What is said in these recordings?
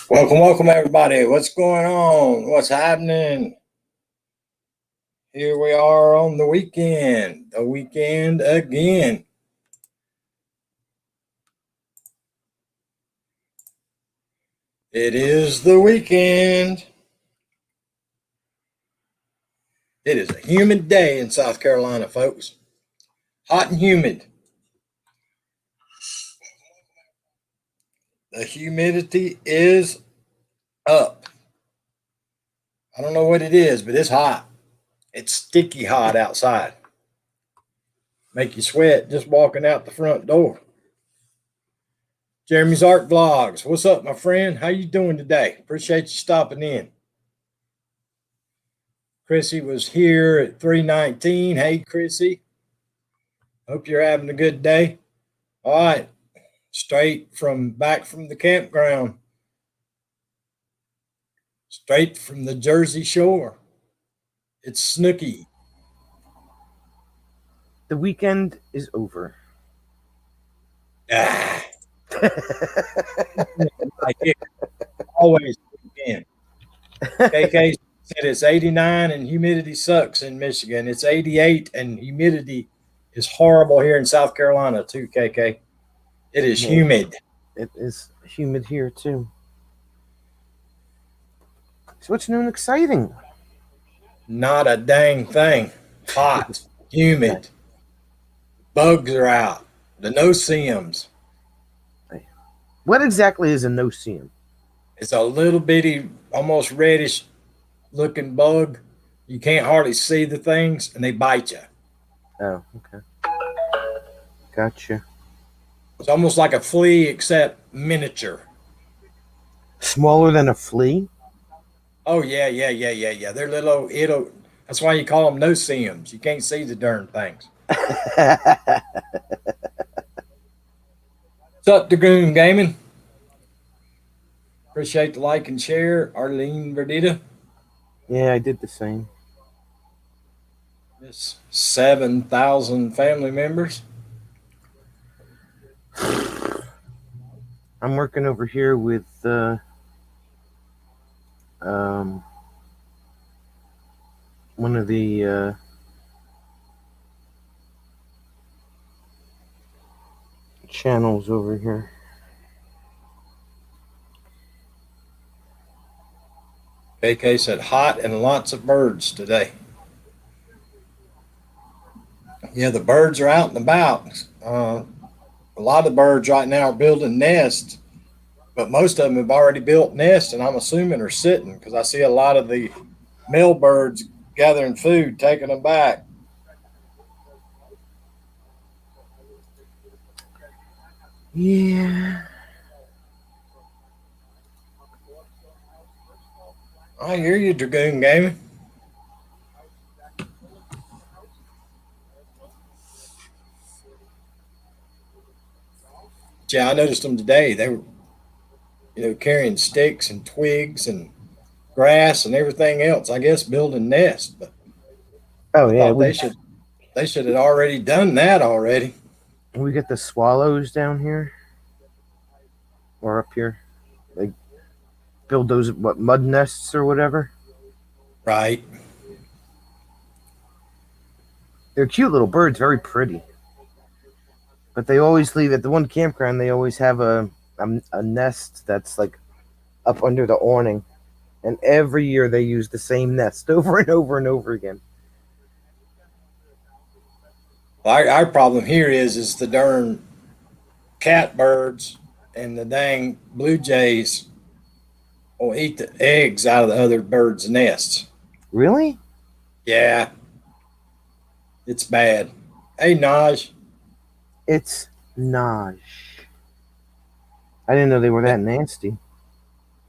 Welcome, everybody. What's going on? What's happening? Here we are on the weekend again. It is the weekend. It is a humid day in South Carolina, folks. Hot and humid. The humidity is up. I don't know what it is, but it's hot. It's sticky hot outside. Make you sweat just walking out the front door. Jeremy's Art Vlogs. What's up, my friend? How you doing today? Appreciate you stopping in. Chrissy was here at 3:19. Hey, Chrissy. Hope you're having a good day. All right. Back from the campground. Straight from the Jersey Shore. It's Snooky. The weekend is over. Ah. Always weekend. KK said it's 89 and humidity sucks in Michigan. It's 88 and humidity is horrible here in South Carolina too, KK. It is humid. It is humid here too. So what's new and exciting? Not a dang thing. Hot, humid. Bugs are out. The no-see-ums. What exactly is a no-see-um? It's a little bitty, almost reddish looking bug. You can't hardly see the things, and they bite you. Oh, okay. Gotcha. It's almost like a flea, except miniature. Smaller than a flea? Oh, yeah. They're little, that's why you call them no-see-ums. You can't see the darn things. What's up, Dragoon Gaming? Appreciate the like and share. Arlene Verdita. Yeah, I did the same. Miss 7,000 family members. I'm working over here with one of the channels over here. KK said hot and lots of birds today. Yeah, the birds are out and about. A lot of the birds right now are building nests, but most of them have already built nests, and I'm assuming are sitting because I see a lot of the male birds gathering food, taking them back. Yeah. I hear you, Dragoon Gaming. Yeah, I noticed them today. They were, carrying sticks and twigs and grass and everything else. I guess building nests, but Oh I yeah, thought they should have already done that already. we get the swallows down here or up here. They build those mud nests or whatever. Right. They're cute little birds, very pretty. But they always leave at the one campground. They always have a nest that's like up under the awning, and every year they use the same nest over and over and over again. Our problem here is the darn catbirds and the dang blue jays will eat the eggs out of the other birds' nests. Really? Yeah. It's bad. Hey, Naj. It's Naj. I didn't know they were that nasty.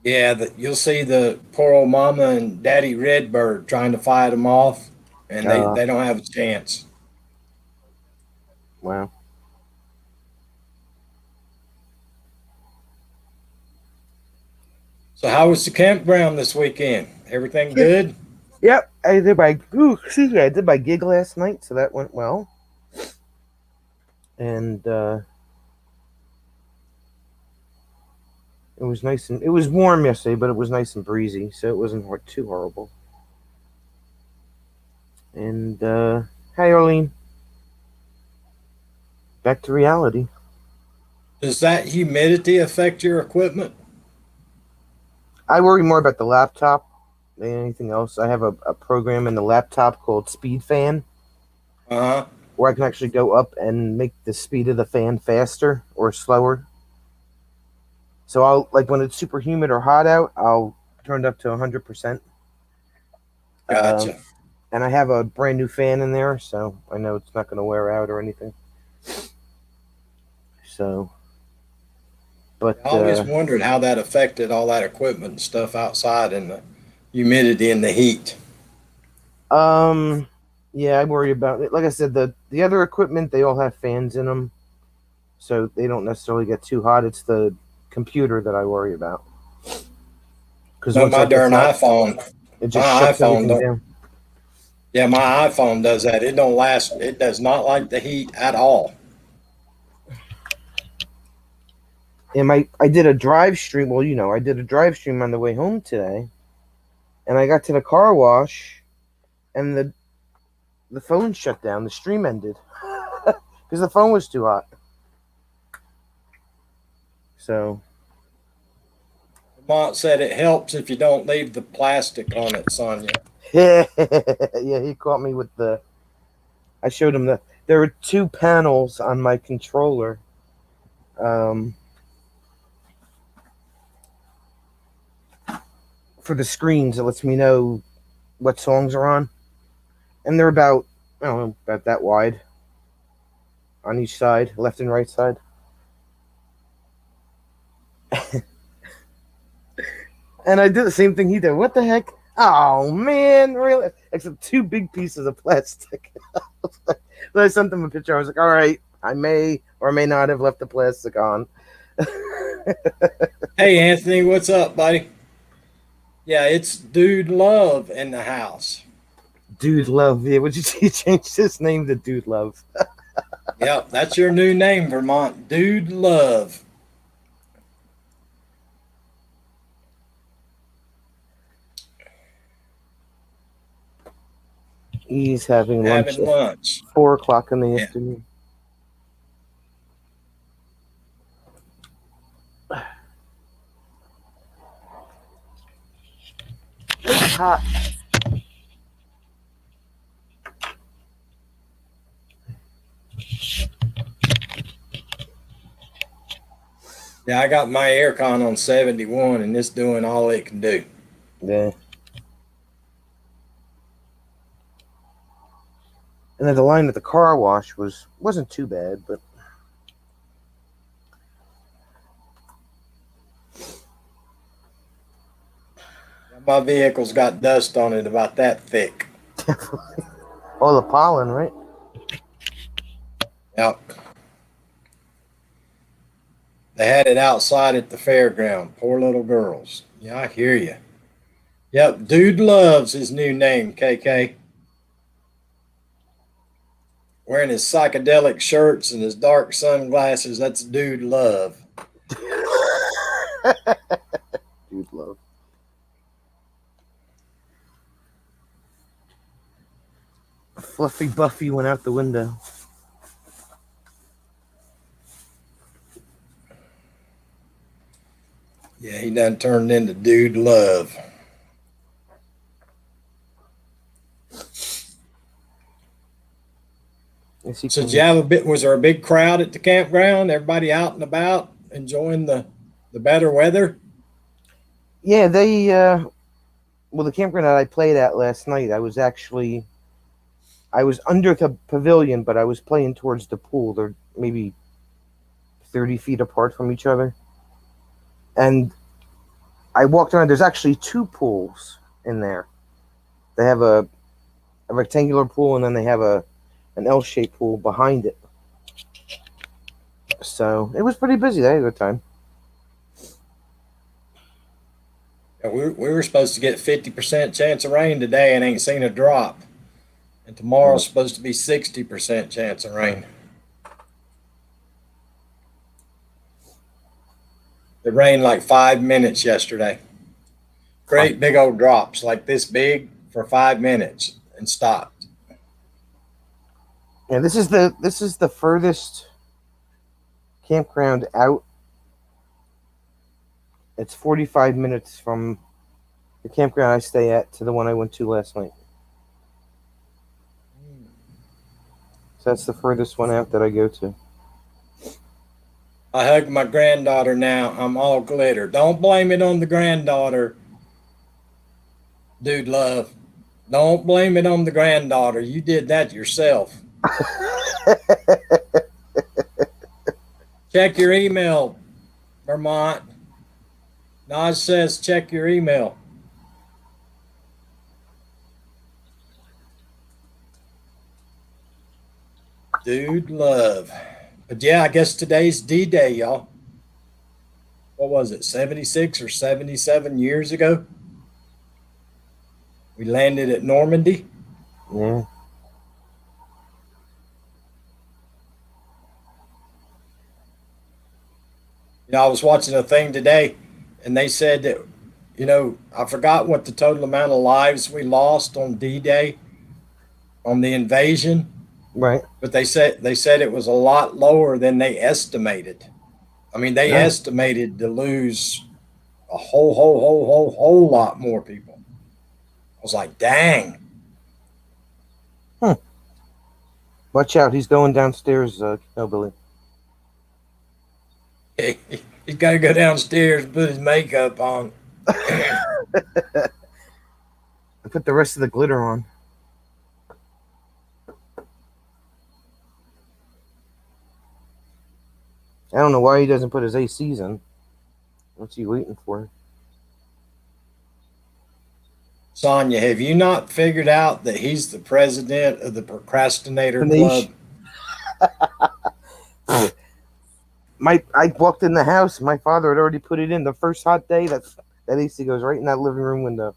Yeah, you'll see the poor old mama and daddy redbird trying to fight them off, and they don't have a chance. Wow. So how was the campground this weekend? Everything good? Yep, I did my gig last night, so that went well. And It was nice and it was warm yesterday, but it was nice and breezy, so it wasn't too horrible. And hey, Arlene, back to reality. Does that humidity affect your equipment? I worry more about the laptop than anything else. I have a program in the laptop called Speed Fan, Uh-huh. where I can actually go up and make the speed of the fan faster or slower. So I'll like when it's super humid or hot out, I'll turn it up to 100%. Gotcha. And I have a brand new fan in there, so I know it's not going to wear out or anything. So, but I always wondered how that affected all that equipment and stuff outside and the humidity and the heat. yeah, I worry about it. Like I said, the other equipment they all have fans in them, so they don't necessarily get too hot. It's the computer that I worry about because But once my that gets darn hot, iPhone, it just my shuts iPhone everything don't. down. Yeah, my iPhone does that. It don't last. It does not like the heat at all. And I did a drive stream. Well, I did a drive stream on the way home today, and I got to the car wash, and the phone shut down. The stream ended because the phone was too hot. So Vermont said it helps if you don't leave the plastic on it, Sonia. yeah, he caught me with the. I showed him that there were two panels on my controller. For the screens, it lets me know what songs are on, and they're about I don't know about that wide on each side, left and right side. And I did the same thing he did. What the heck? Oh man, really? Except two big pieces of plastic. So I sent them a picture. I was like, all right, I may or may not have left the plastic on. Hey, Anthony, what's up, buddy? Yeah, it's Dude Love in the house. Dude Love. Yeah, would you see he changed his name to Dude Love? Yep, that's your new name, Vermont. Dude Love. He's having lunch Having at lunch. 4 o'clock in the Yeah. afternoon. It's hot. Yeah, I got my aircon on 71 and it's doing all it can do. Yeah. And then the line at the car wash wasn't too bad, but My vehicle's got dust on it about that thick. all the pollen, right? Yep. They had it outside at the fairground. Poor little girls. Yeah, I hear you. Yep, Dude Love's his new name, KK. Wearing his psychedelic shirts and his dark sunglasses, that's Dude Love. Dude Love. Fluffy Buffy went out the window. Yeah, he done turned into Dude Love. Yes, he So can- did you have a bit? Was there a big crowd at the campground? Everybody out and about, enjoying the better weather. Yeah, they well the campground that I played at last night, I was under the pavilion, but I was playing towards the pool. They're maybe 30 feet apart from each other. And I walked around. There's actually two pools in there. They have a rectangular pool, and then they have an L-shaped pool behind it. So it was pretty busy. They had a good time. Yeah, we were supposed to get 50% chance of rain today and ain't seen a drop. And tomorrow's supposed to be 60% chance of rain. It rained like 5 minutes yesterday. Great big old drops, like this big for 5 minutes and stopped. Yeah, this is the furthest campground out. It's 45 minutes from the campground I stay at to the one I went to last night. So that's the furthest one out that I go to. I hug my granddaughter now. I'm all glitter. Don't blame it on the granddaughter, dude love. Don't blame it on the granddaughter. You did that yourself. Check your email, Vermont. Naz says check your email. Dude love. But yeah, I guess today's D-Day, y'all. What was it, 76 or 77 years ago? We landed at Normandy. Yeah. I was watching a thing today, and they said that, I forgot what the total amount of lives we lost on D-Day, on the invasion, Right. but they said it was a lot lower than they estimated. I mean, they Yeah. estimated to lose a whole lot more people. I was like, dang. Watch out, he's going downstairs, Billy. He's got to go downstairs and put his makeup on. Put the rest of the glitter on. I don't know why he doesn't put his ACs in. What's he waiting for? Sonia, have you not figured out that he's the president of the Procrastinator Finish. Club? I walked in the house. My father had already put it in. The first hot day, that AC goes right in that living room window.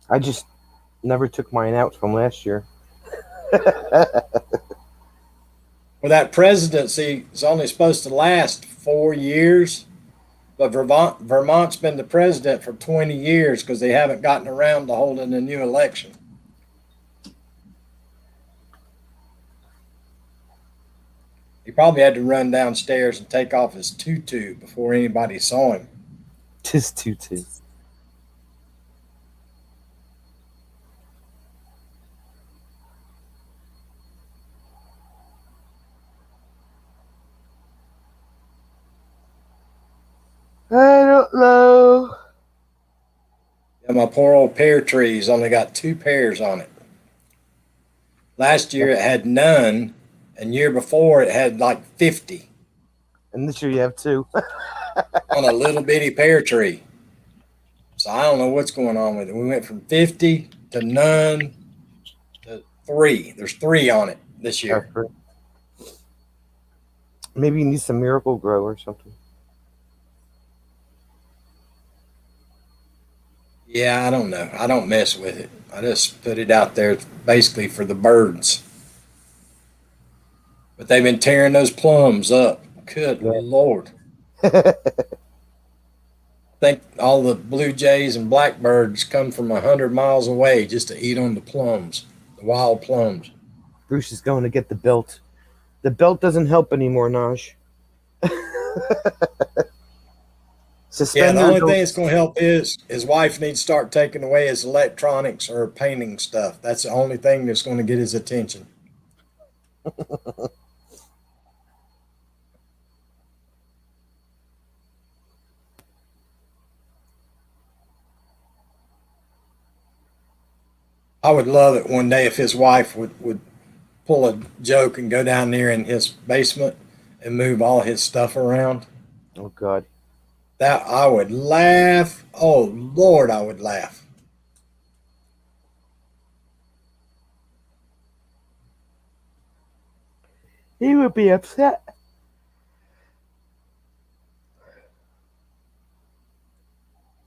I just never took mine out from last year. Well, that presidency is only supposed to last 4 years, but Vermont's been the president for 20 years because they haven't gotten around to holding a new election. He probably had to run downstairs and take off his tutu before anybody saw him. Just tutu. I don't know. And my poor old pear tree's only got 2 pears on it. Last year it had none, and year before it had like 50 And this year you have 2. on a little bitty pear tree. So I don't know what's going on with it. We went from 50 to none to 3. There's 3 on it this year. Maybe you need some Miracle Grow or something. Yeah, I don't know. I don't mess with it. I just put it out there basically for the birds. But they've been tearing those plums up. Good Lord. I think all the blue jays and blackbirds come from 100 miles away just to eat on the plums, the wild plums. Bruce is going to get the belt. The belt doesn't help anymore, Naj. Yeah, the only thing that's going to help is his wife needs to start taking away his electronics or painting stuff. That's the only thing that's going to get his attention. I would love it one day if his wife would pull a joke and go down there in his basement and move all his stuff around. Oh, God. That I would laugh. Oh, Lord, I would laugh. He would be upset.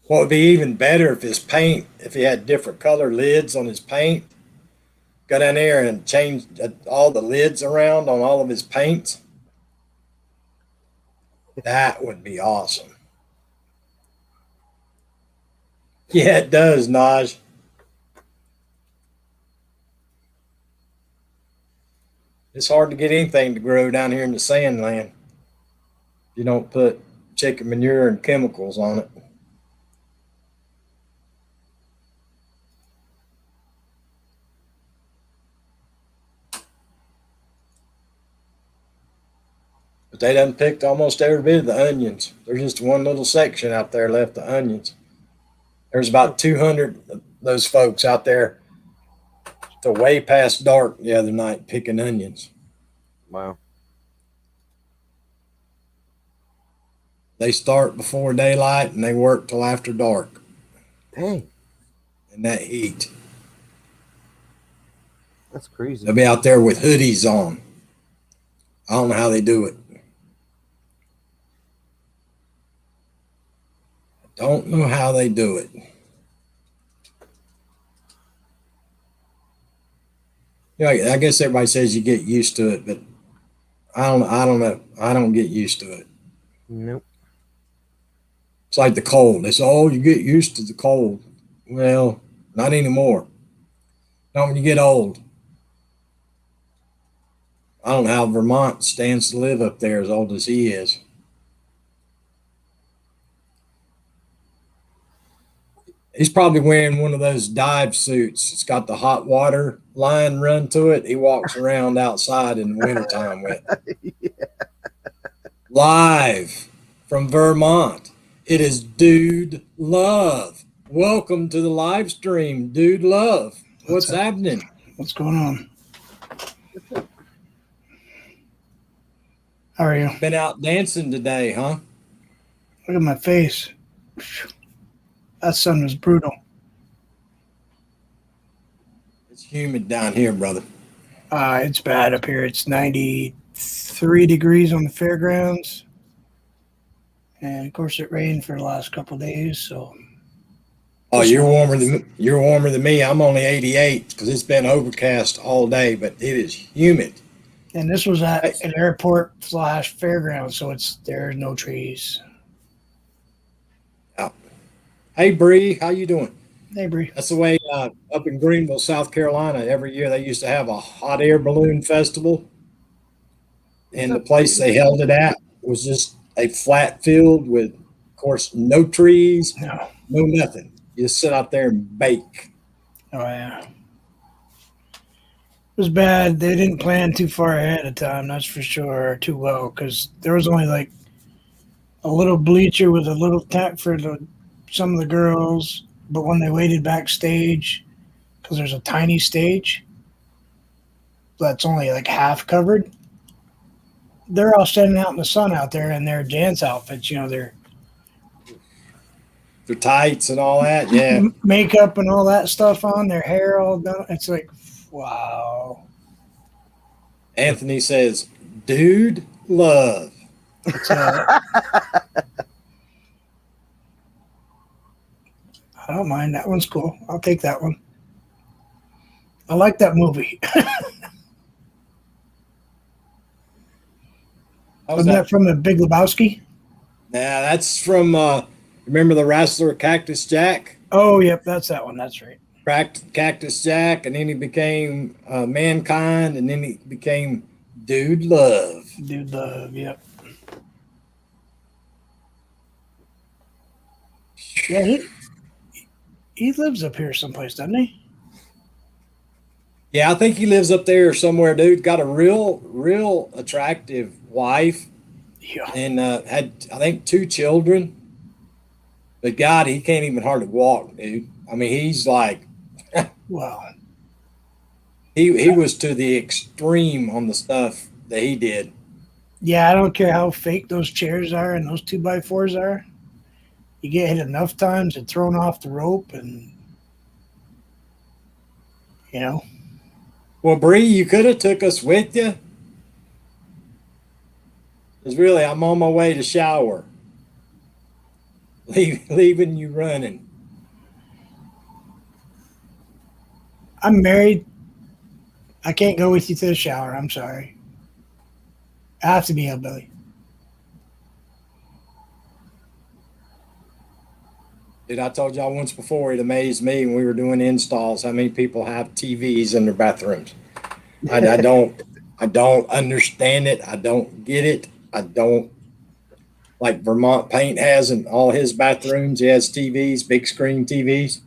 What would be even better if he had different color lids on his paint. Go down there and change all the lids around on all of his paints. That would be awesome. Yeah, it does, Naj. It's hard to get anything to grow down here in the sand land. You don't put chicken manure and chemicals on it. But they done picked almost every bit of the onions. There's just one little section out there left of onions. There's about 200 of those folks out there till way past dark the other night picking onions. Wow. They start before daylight and they work till after dark Dang, in that heat. that's crazy. They'll be out there with hoodies on. I don't know how they do it. Don't know how they do it. Yeah, I guess everybody says you get used to it, but I don't know. I don't get used to it. Nope. It's like the cold. They say, "Oh, you get used to the cold." Well, not anymore. Not when you get old. I don't know how Vermont stands to live up there as old as he is. He's probably wearing one of those dive suits. It's got the hot water line run to it. He walks around outside in the wintertime with. Live from Vermont. It is Dude Love. Welcome to the live stream, Dude Love. What's happening? What's going on? How are you? Been out dancing today, huh? Look at my face. That sun was brutal. It's humid down here, brother. It's bad up here. It's 93 degrees on the fairgrounds. And of course it rained for the last couple of days, so Oh, you're warmer than me. I'm only 88 because it's been overcast all day, but it is humid. and this was at an airport / fairground, so there's no trees. Hey, Bree, how you doing? Hey Bree. That's the way up in Greenville, South Carolina. Every year they used to have a hot air balloon festival, and the place they held it at was just a flat field with, of course, no trees, No. no nothing. You just sit out there and bake. Oh yeah. It was bad. They didn't plan too far ahead of time, that's for sure, too well, because there was only like a little bleacher with a little tent for some of the girls. But when they waited backstage, because there's a tiny stage that's only like half covered, they're all standing out in the sun out there in their dance outfits. Their The tights and all that, yeah. makeup and all that stuff on, their hair all done. It's like, wow. Anthony says, Dude Love. It's, I don't mind. That one's cool. I'll take that one. I like that movie. How's Wasn't that from the Big Lebowski? Nah, that's from, remember the wrestler Cactus Jack? Oh, yep, that's that one. That's right. Cactus Jack, and then he became Mankind, and then he became Dude Love. Dude Love, yep. Yeah, he lives up here someplace, doesn't he? Yeah, I think he lives up there somewhere, dude. Got a real attractive wife, Yeah. and had, I think, 2 children. But God, he can't even hardly walk, dude. I mean, he's like, Wow. he was to the extreme on the stuff that he did. Yeah, I don't care how fake those chairs are and those 2x4s are. You get hit enough times and thrown off the rope, and Well, Bree, you could have took us with you. Because really, I'm on my way to shower. Leaving you running. I'm married. I can't go with you to the shower. I'm sorry. I have to be hillbilly. Dude, I told y'all once before, it amazed me when we were doing installs how many people have TVs in their bathrooms. I don't understand it. I don't get it. I don't like Vermont Paint has in all his bathrooms. He has TVs, big screen TVs.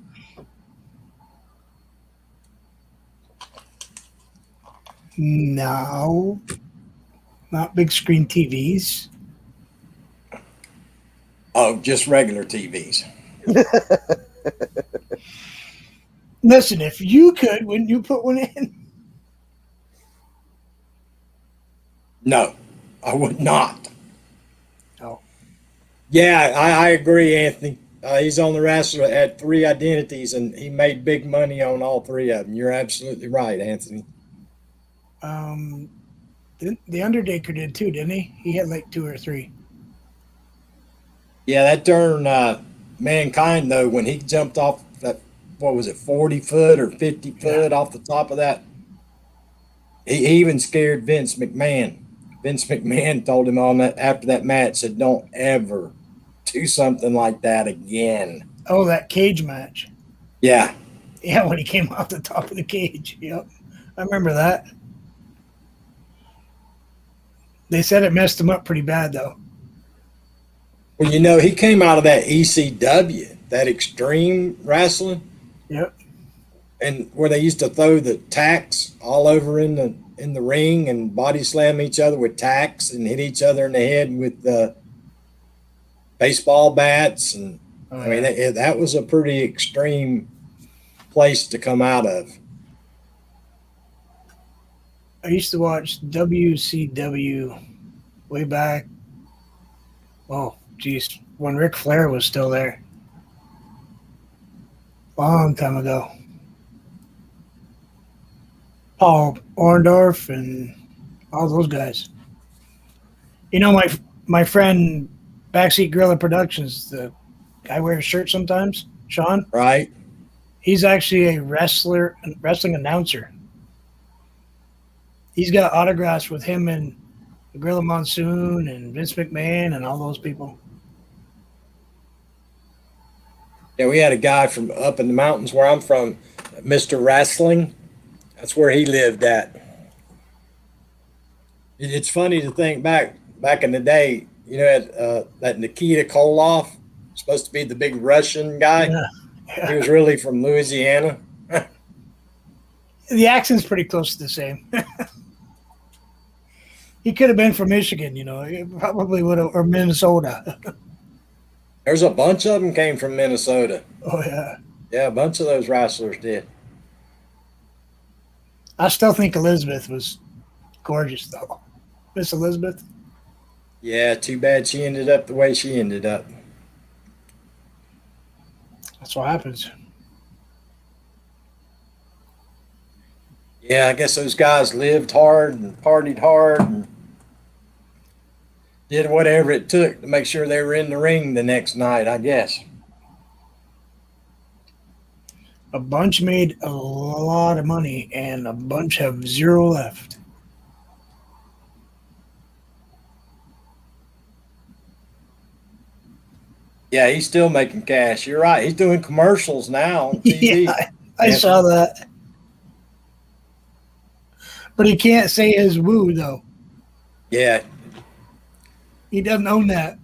No, not big screen TVs. Oh, just regular TVs. Listen, if you could, wouldn't you put one in? No, I would not. Oh, Yeah, I agree, Anthony. He's on the wrestler at 3 identities, and he made big money on all 3 of them. You're absolutely right, Anthony. um, the Undertaker did too, didn't he? He had like 2 or 3. Yeah, that turned mankind though when he jumped off that, what was it, 40 foot or 50 foot Yeah. off the top of that. He even scared Vince McMahon. Vince McMahon told him on that after that match, said, "Don't ever do something like that again." Oh, that cage match. Yeah, Yeah, when he came off the top of the cage. Yep, I remember that. They said it messed him up pretty bad though. well, he came out of that ECW, that Extreme Wrestling, Yep. and where they used to throw the tacks all over in the ring and body slam each other with tacks and hit each other in the head with baseball bats. And Oh, I mean, yeah. that was a pretty extreme place to come out of. I used to watch WCW way back. Oh, geez, when Ric Flair was still there, long time ago. Paul Orndorff and all those guys. You know, my friend Backseat Gorilla Productions, the guy wears shirts sometimes, Sean. Right? He's actually a wrestling announcer. He's got autographs with him and Gorilla Monsoon and Vince McMahon and all those people. Yeah, we had a guy from up in the mountains where I'm from, Mr. Wrestling. That's where he lived at. It's funny to think back in the day. That Nikita Koloff, supposed to be the big Russian guy. Yeah. He was really from Louisiana. The accent's pretty close to the same. He could have been from Michigan, He probably would have, or Minnesota. There's a bunch of them came from Minnesota. Oh yeah. Yeah, a bunch of those wrestlers did. I still think Elizabeth was gorgeous though. Miss Elizabeth. Yeah, too bad she ended up the way she ended up. That's what happens. Yeah, I guess those guys lived hard and partied hard and did whatever it took to make sure they were in the ring the next night, I guess. A bunch made a lot of money and a bunch have zero left. Yeah, he's still making cash. You're right. He's doing commercials now on TV. Yeah, I saw that. But he can't say his woo though. Yeah, He doesn't own that.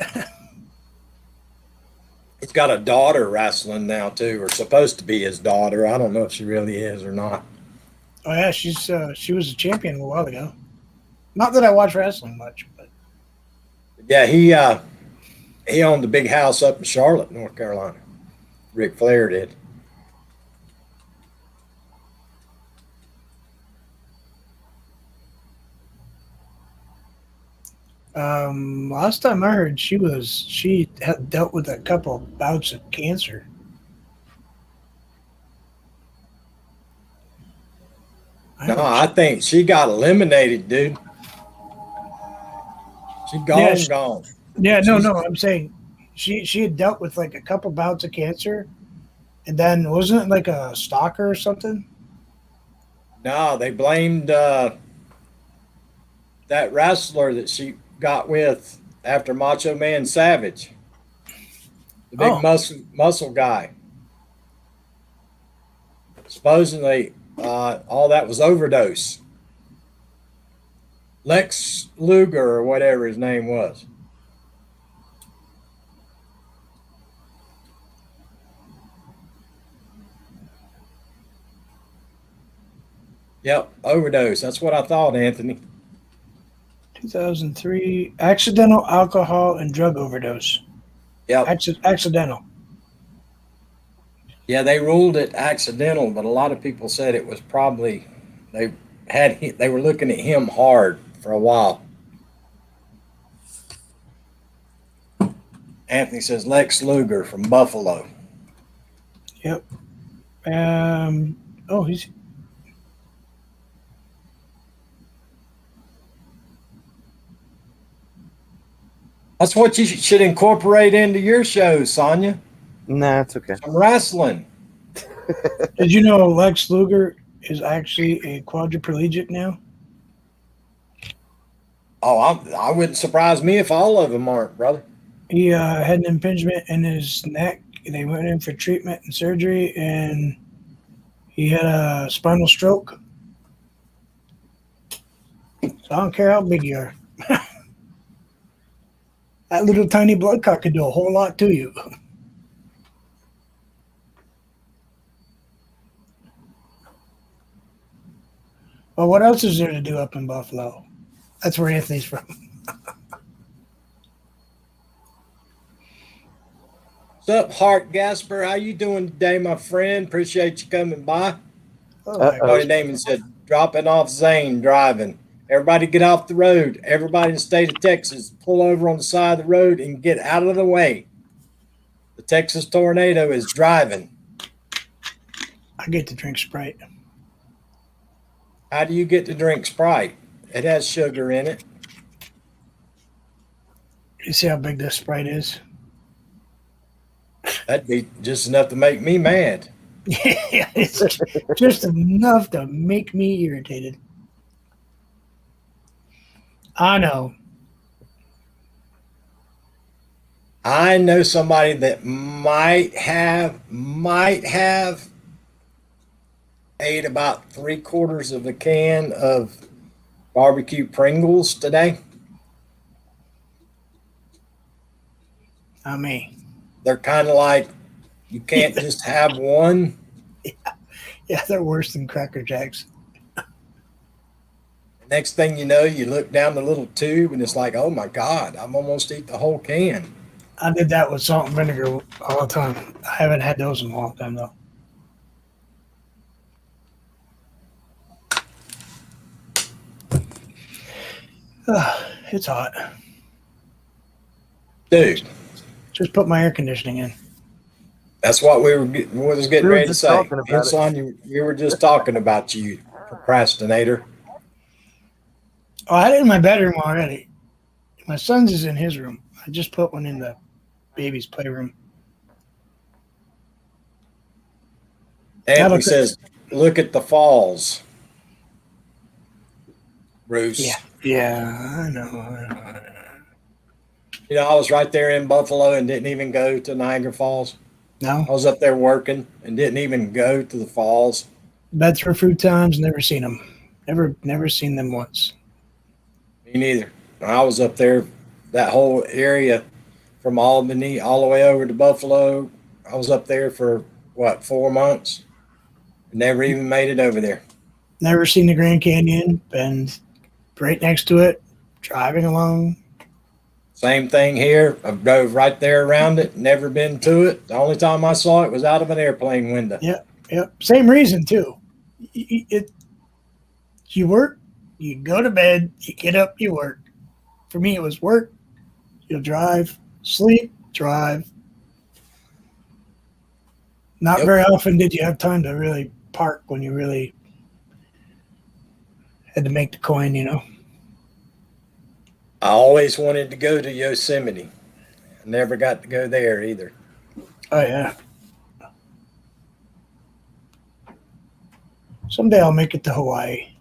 he's got a daughter wrestling now too, or supposed to be his daughter. I don't know if she really is or not. Oh yeah, she was a champion a while ago. Not that I watch wrestling much, but Yeah, he owned the big house up in Charlotte, North Carolina. Ric Flair did. last time I heard she had dealt with a couple bouts of cancer. No, I think she got eliminated, dude. She gone, Yeah, gone. Yeah, no, I'm saying she had dealt with like a couple bouts of cancer, and then wasn't it like a stalker or something? No, they blamed that wrestler that she got with after Macho Man Savage. the big Oh. muscle guy. Supposedly, all that was overdose. Lex Luger or whatever his name was. Yep, overdose. That's what I thought, Anthony. 2003 accidental alcohol and drug overdose. Yep. Accidental. Yeah, they ruled it accidental, but a lot of people said it was probably they were looking at him hard for a while. Anthony says Lex Luger from Buffalo. Yep. Oh, he's That's what you should incorporate into your show, Sonia. Nah, it's okay. Some wrestling. Did you know Lex Luger is actually a quadriplegic now? Oh, I wouldn't surprise me if all of them aren't, brother. He had an impingement in his neck. They went in for treatment and surgery, and he had a spinal stroke. So I don't care how big you are. That little tiny blood clot could do a whole lot to you. Well, what else is there to do up in Buffalo? That's where Anthony's from. What's up, Hart Gasper? How you doing today, my friend? Appreciate you coming by. Oh, my Cody gosh. Damon said, dropping off Zane driving. Everybody get off the road. Everybody in the state of Texas, pull over on the side of the road and get out of the way. The Texas tornado is driving. I get to drink Sprite. How do you get to drink Sprite? It has sugar in it. You see how big this Sprite is? That'd be just enough to make me mad. Yeah, it's just enough to make me irritated. I know. I know somebody that might have ate about 3/4 of a can of barbecue Pringles today. Not me. They're kind of like, you can't just have one. Yeah, they're worse than Cracker Jacks. Next thing you know, you look down the little tube and it's like, oh my God, I'm almost eat the whole can. I did that with salt and vinegar all the time. I haven't had those in a long time, though. It's hot. Dude, Just put my air conditioning in. that's what we was getting We were ready to just say. talking about And it. Sonia, you were just talking about you, procrastinator. Oh, I had it in my bedroom already. My son's is in his room. I just put one in the baby's playroom. Anthony says, look at the falls. Bruce. Yeah, I know. You know, I was right there in Buffalo and didn't even go to Niagara Falls. No, I was up there working and didn't even go to the falls. Bedford Fruit Times. Never seen them. Never seen them once. Me neither. I was up there, that whole area from Albany all the way over to Buffalo. I was up there for, 4 months? Never even made it over there. Never seen the Grand Canyon. Been right next to it, driving along. Same thing here. I drove right there around it, never been to it. The only time I saw it was out of an airplane window. Yep, same reason too. You work, you go to bed, you get up, you work. For me, it was work. You'll drive, sleep, drive. Not Yep. very often did you have time to really park when you really had to make the coin, you know. I always wanted to go to Yosemite. I never got to go there either. Oh yeah. Someday I'll make it to Hawaii,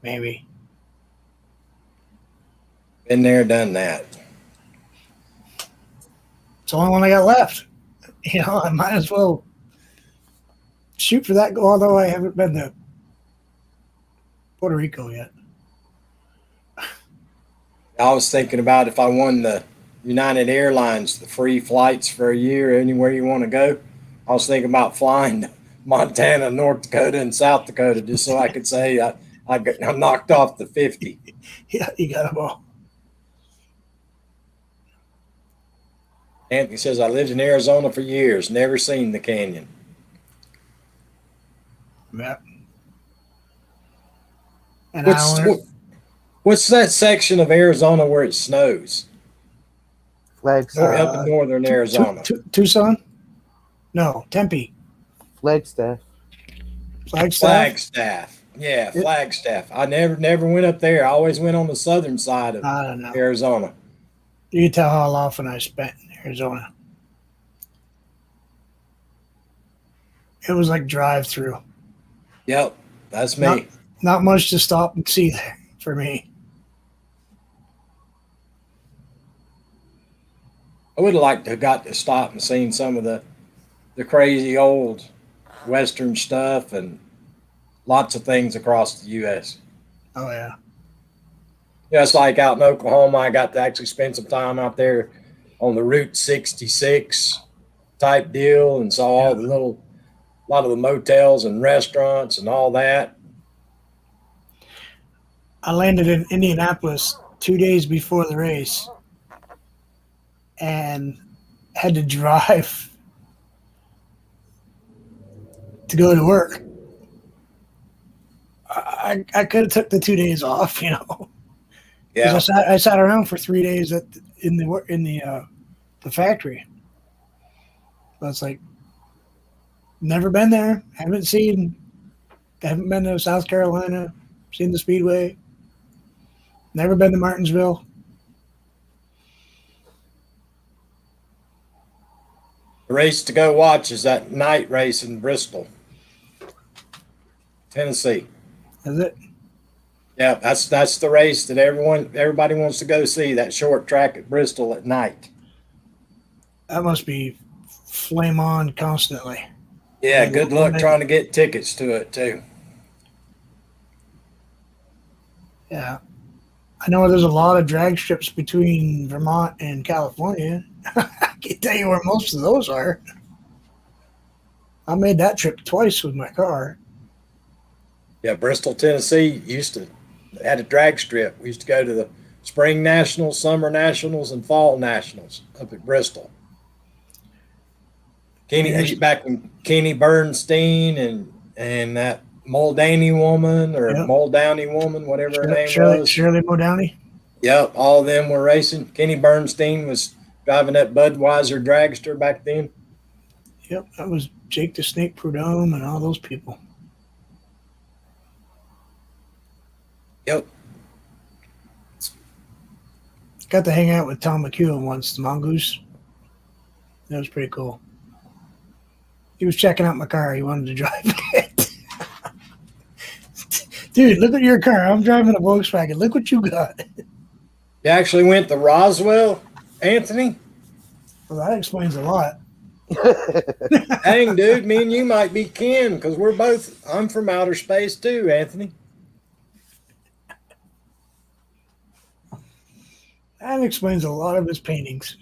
maybe. Been there, done that. It's the only one I got left. I might as well shoot for that. Although I haven't been to Puerto Rico yet. I was thinking about if I won the United Airlines, the free flights for a year anywhere you want to go. I was thinking about flying to Montana, North Dakota, and South Dakota just so I could say I knocked off the 50. Yeah, you got them all. Anthony says, I lived in Arizona for years, never seen the canyon. Yeah. And What's that section of Arizona where it snows? Flagstaff. Up in northern Arizona. Tucson? No, Tempe. Flagstaff. Flagstaff. Yeah, Flagstaff. I never went up there. I always went on the southern side of I don't know. Arizona. You can tell how often I spent in Arizona. It was like drive through. Yep, that's me. Not much to stop and see there for me. I would have liked to have got to stop and seen some of the crazy old Western stuff and lots of things across the U.S. Oh, yeah. Yeah, it's like out in Oklahoma, I got to actually spend some time out there on the Route 66 type deal and saw all the a lot of the motels and restaurants and all that. I landed in Indianapolis 2 days before the race and had to drive to go to work. I could have took the 2 days off, Yeah. I sat around for 3 days in the factory. So it's like, never been there. Haven't been to South Carolina. Seen the Speedway. Never been to Martinsville. The race to go watch is that night race in Bristol, Tennessee. Is it? Yeah, that's the race that everybody wants to go see, that short track at Bristol at night. That must be flame on constantly. Yeah, good luck trying to get tickets to it too. Yeah. I know there's a lot of drag strips between Vermont and California. I can't tell you where most of those are. I made that trip twice with my car. Yeah, Bristol, Tennessee had a drag strip. We used to go to the Spring Nationals, Summer Nationals, and Fall Nationals up at Bristol. Back when Kenny Bernstein and that Muldowney woman or Muldowney woman, whatever her name was. Shirley Muldowney? Yep, all of them were racing. Kenny Bernstein was driving that Budweiser dragster back then. Yep, that was Jake the Snake Prudhomme and all those people. Yep. Got to hang out with Tom McEwen once, the Mongoose. That was pretty cool. He was checking out my car. He wanted to drive it. Dude, look at your car. I'm driving a Volkswagen. Look what you got. You actually went to Roswell, Anthony? Well, that explains a lot. Dang, dude, me and you might be kin because I'm from outer space too, Anthony. That explains a lot of his paintings.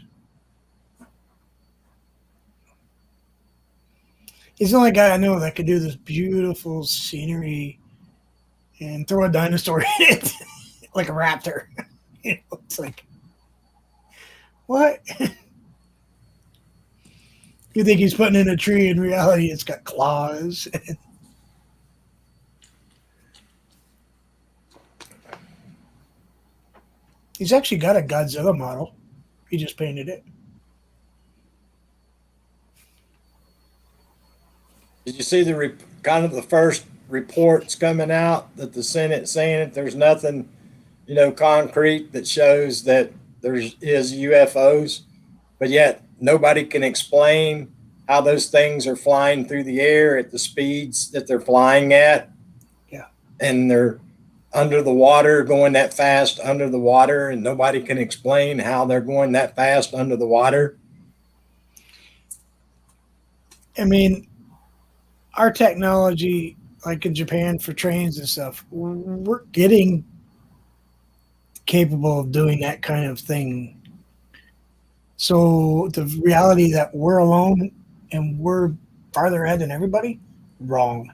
He's the only guy I know that could do this beautiful scenery and throw a dinosaur in it like a raptor. It's like, what? You think he's putting in a tree? In reality, it's got claws. He's actually got a Godzilla model. He just painted it. Did you see kind of the first reports coming out that the Senate saying that there's nothing, concrete that shows that there is UFOs, but yet nobody can explain how those things are flying through the air at the speeds that they're flying at. Yeah. And they're under the water, going that fast under the water, and nobody can explain how they're going that fast under the water. I mean, our technology, like in Japan for trains and stuff, we're getting capable of doing that kind of thing. So the reality that we're alone and we're farther ahead than everybody, wrong.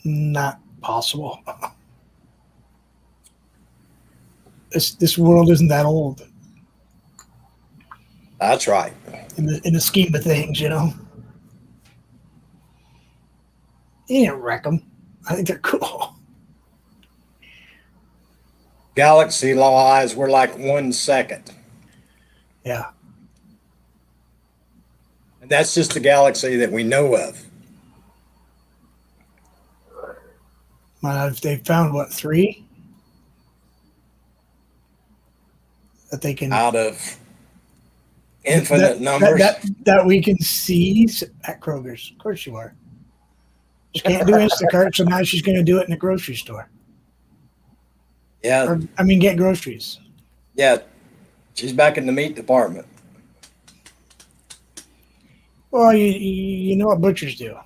Not possible. This world isn't that old That's right. in the scheme of things, you know. You didn't wreck them. I think they're cool. Galaxy wise, we're like 1 second. Yeah. And that's just the galaxy that we know of. If they found what, 3 that they can Out of infinite that, numbers. that we can see at Kroger's. Of course you are. She can't do Instacart, so now she's going to do it in the grocery store. Yeah. Or, I mean, get groceries. Yeah. She's back in the meat department. Well, you know what butchers do.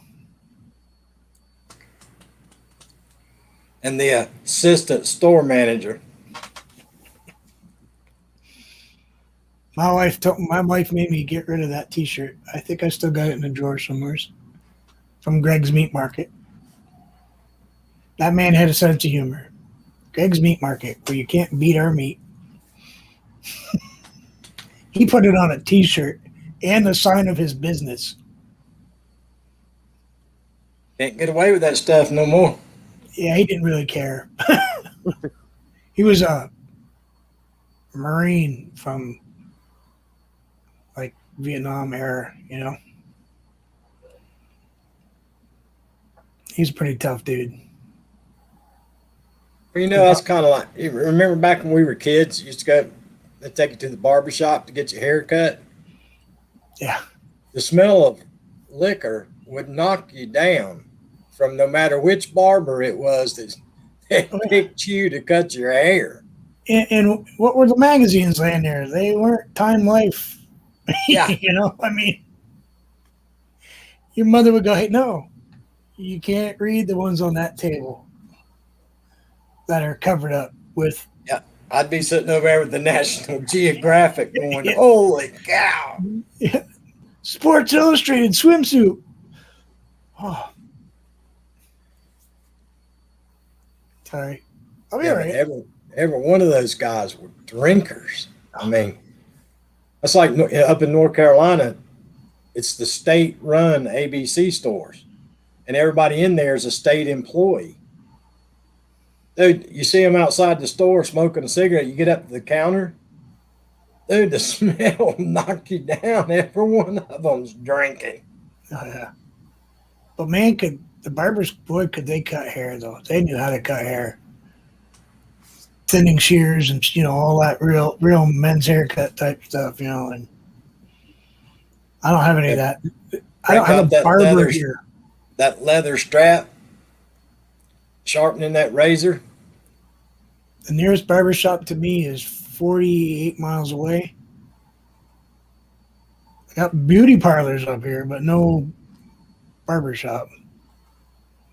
And the assistant store manager. My wife made me get rid of that T-shirt. I think I still got it in a drawer somewhere from Greg's Meat Market. That man had a sense of humor. Greg's Meat Market, where you can't beat our meat. He put it on a T-shirt and the sign of his business. Can't get away with that stuff no more. Yeah, he didn't really care. He was a Marine from like Vietnam era, you know. He's a pretty tough dude. Well, you know, that's kind of like, you remember back when we were kids, you used to go, they take you to the barber shop to get your hair cut. Yeah. The smell of liquor would knock you down from no matter which barber it was that picked you to cut your hair. And what were the magazines laying there? They weren't Time Life. Yeah. You know, I mean, your mother would go, hey, no, you can't read the ones on that table that are covered up with. Yeah. I'd be sitting over there with the National Geographic going, Yeah. holy cow. Yeah. Sports Illustrated swimsuit. Oh. Sorry. I'll be Yeah, all but right. every one of those guys were drinkers. I mean, that's like up in North Carolina, it's the state-run ABC stores, and everybody in there is a state employee. Dude, you see them outside the store smoking a cigarette, you get up to the counter, dude, the smell will knock you down. Every one of them's drinking. Oh, yeah. But man, could they cut hair though? They knew how to cut hair. Thinning shears and all that real men's haircut type stuff, and I don't have any of that. I don't have a barber here. That leather strap, sharpening that razor. The nearest barber shop to me is 48 miles away. I got beauty parlors up here, but no barber shop.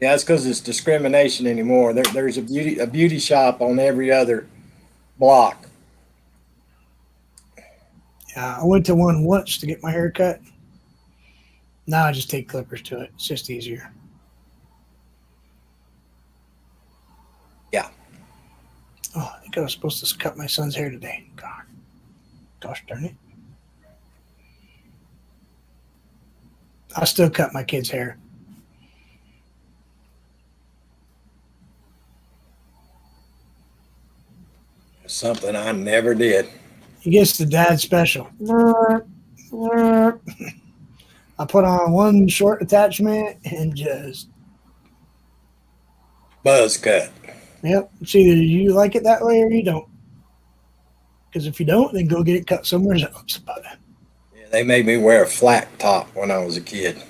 Yeah, it's because it's discrimination anymore. There's a beauty shop on every other block. Yeah, I went to one once to get my hair cut. Now I just take clippers to it. It's just easier. Yeah. Oh, I think I was supposed to cut my son's hair today. God. Gosh darn it. I still cut my kid's hair. Something I never did. He gets the dad special. I put on one short attachment and just Buzz cut. Yep. It's either you like it that way or you don't. Because if you don't, then go get it cut somewhere else. But Yeah, they made me wear a flat top when I was a kid.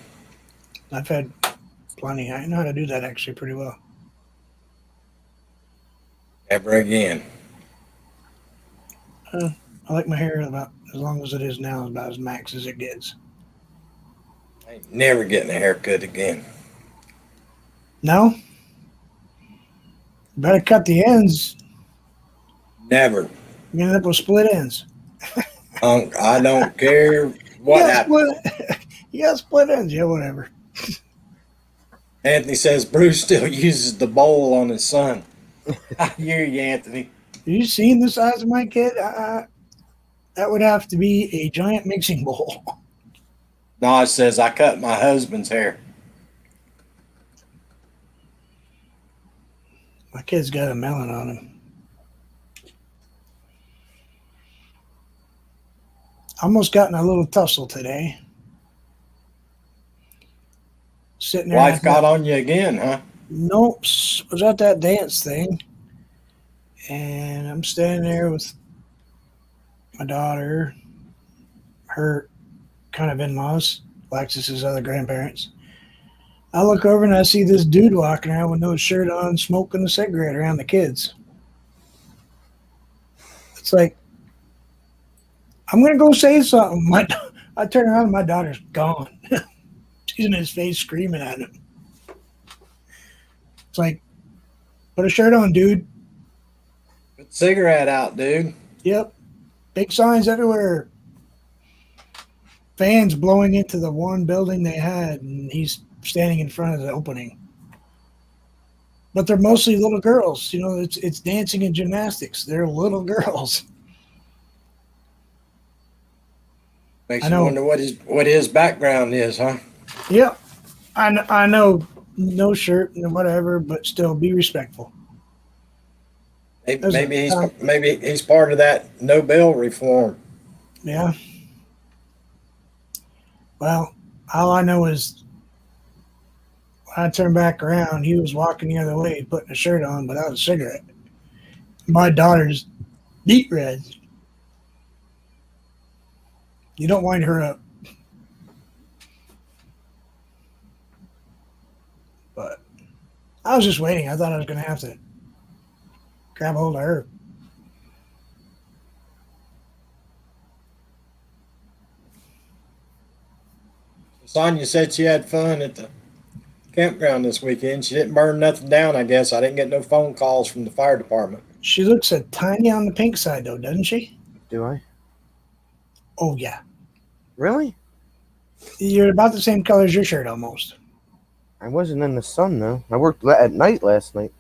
I've had plenty. I know how to do that actually pretty well. Never again. I like my hair about as long as it is now, about as max as it gets. I ain't never getting a haircut again. No? Better cut the ends. Never. You end up with split ends. I don't care what you got happens. split, you got split ends. Yeah, whatever. Anthony says Bruce still uses the bowl on his son. I hear you, Anthony. Have you seen the size of my kid? That would have to be a giant mixing bowl. Naj says I cut my husband's hair. My kid's got a melon on him. Almost got in a little tussle today. Sitting there. Wife got on you again, huh? Nope. Was at that dance thing. And I'm standing there with my daughter, her kind of in-laws, Alexis's other grandparents. I look over and I see this dude walking around with no shirt on, smoking a cigarette around the kids. It's like, I'm going to go say something. I turn around and my daughter's gone. She's in his face screaming at him. It's like, put a shirt on, dude. Put the cigarette out, dude. Yep. Big signs everywhere. Fans blowing into the one building they had, and he's standing in front of the opening. But they're mostly little girls. You know, it's dancing and gymnastics. They're little girls. Makes I you know. wonder what his background is, huh? Yep. I know, no shirt and whatever, but still be respectful. Maybe he's part of that Nobel reform. Yeah. Well, all I know is when I turned back around, he was walking the other way, putting a shirt on without a cigarette. My daughter's deep red. You don't wind her up. But I was just waiting. I thought I was going to have to grab a hold of her. Sonia said she had fun at the campground this weekend. She didn't burn nothing down, I guess. I didn't get no phone calls from the fire department. She looks a tiny on the pink side, though, doesn't she? Do I? Oh, yeah. Really? You're about the same color as your shirt, almost. I wasn't in the sun, though. I worked at night last night.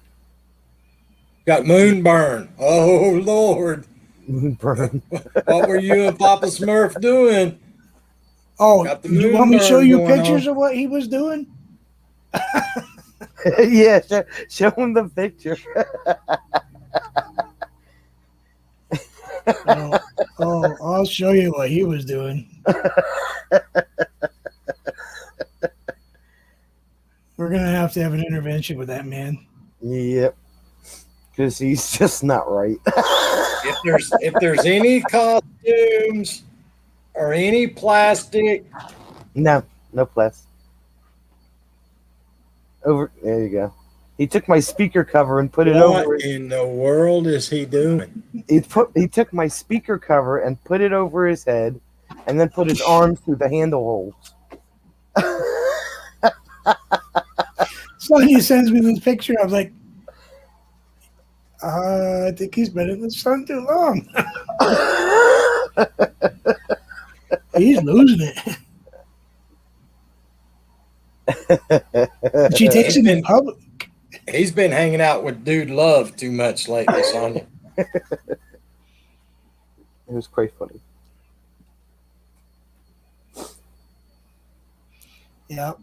Got moonburn. Oh, Lord. Burn. What were you and Papa Smurf doing? Oh, Got the you want me to show moonburn you going pictures on. of what he was doing? Yeah, show him the picture. I'll show you what he was doing. We're going to have an intervention with that man. Yep. Because he's just not right. If there's any costumes or any plastic, No plastic. There you go. He took my speaker cover and put it over. what in the world is he doing? He took my speaker cover and put it over his head, and then put his arms through the handle holes. Sonia sends me this picture. I was like, I think he's been in the sun too long. He's losing it. She takes him in public. He's been hanging out with Dude Love too much lately, Sonia. It was quite funny. Yep.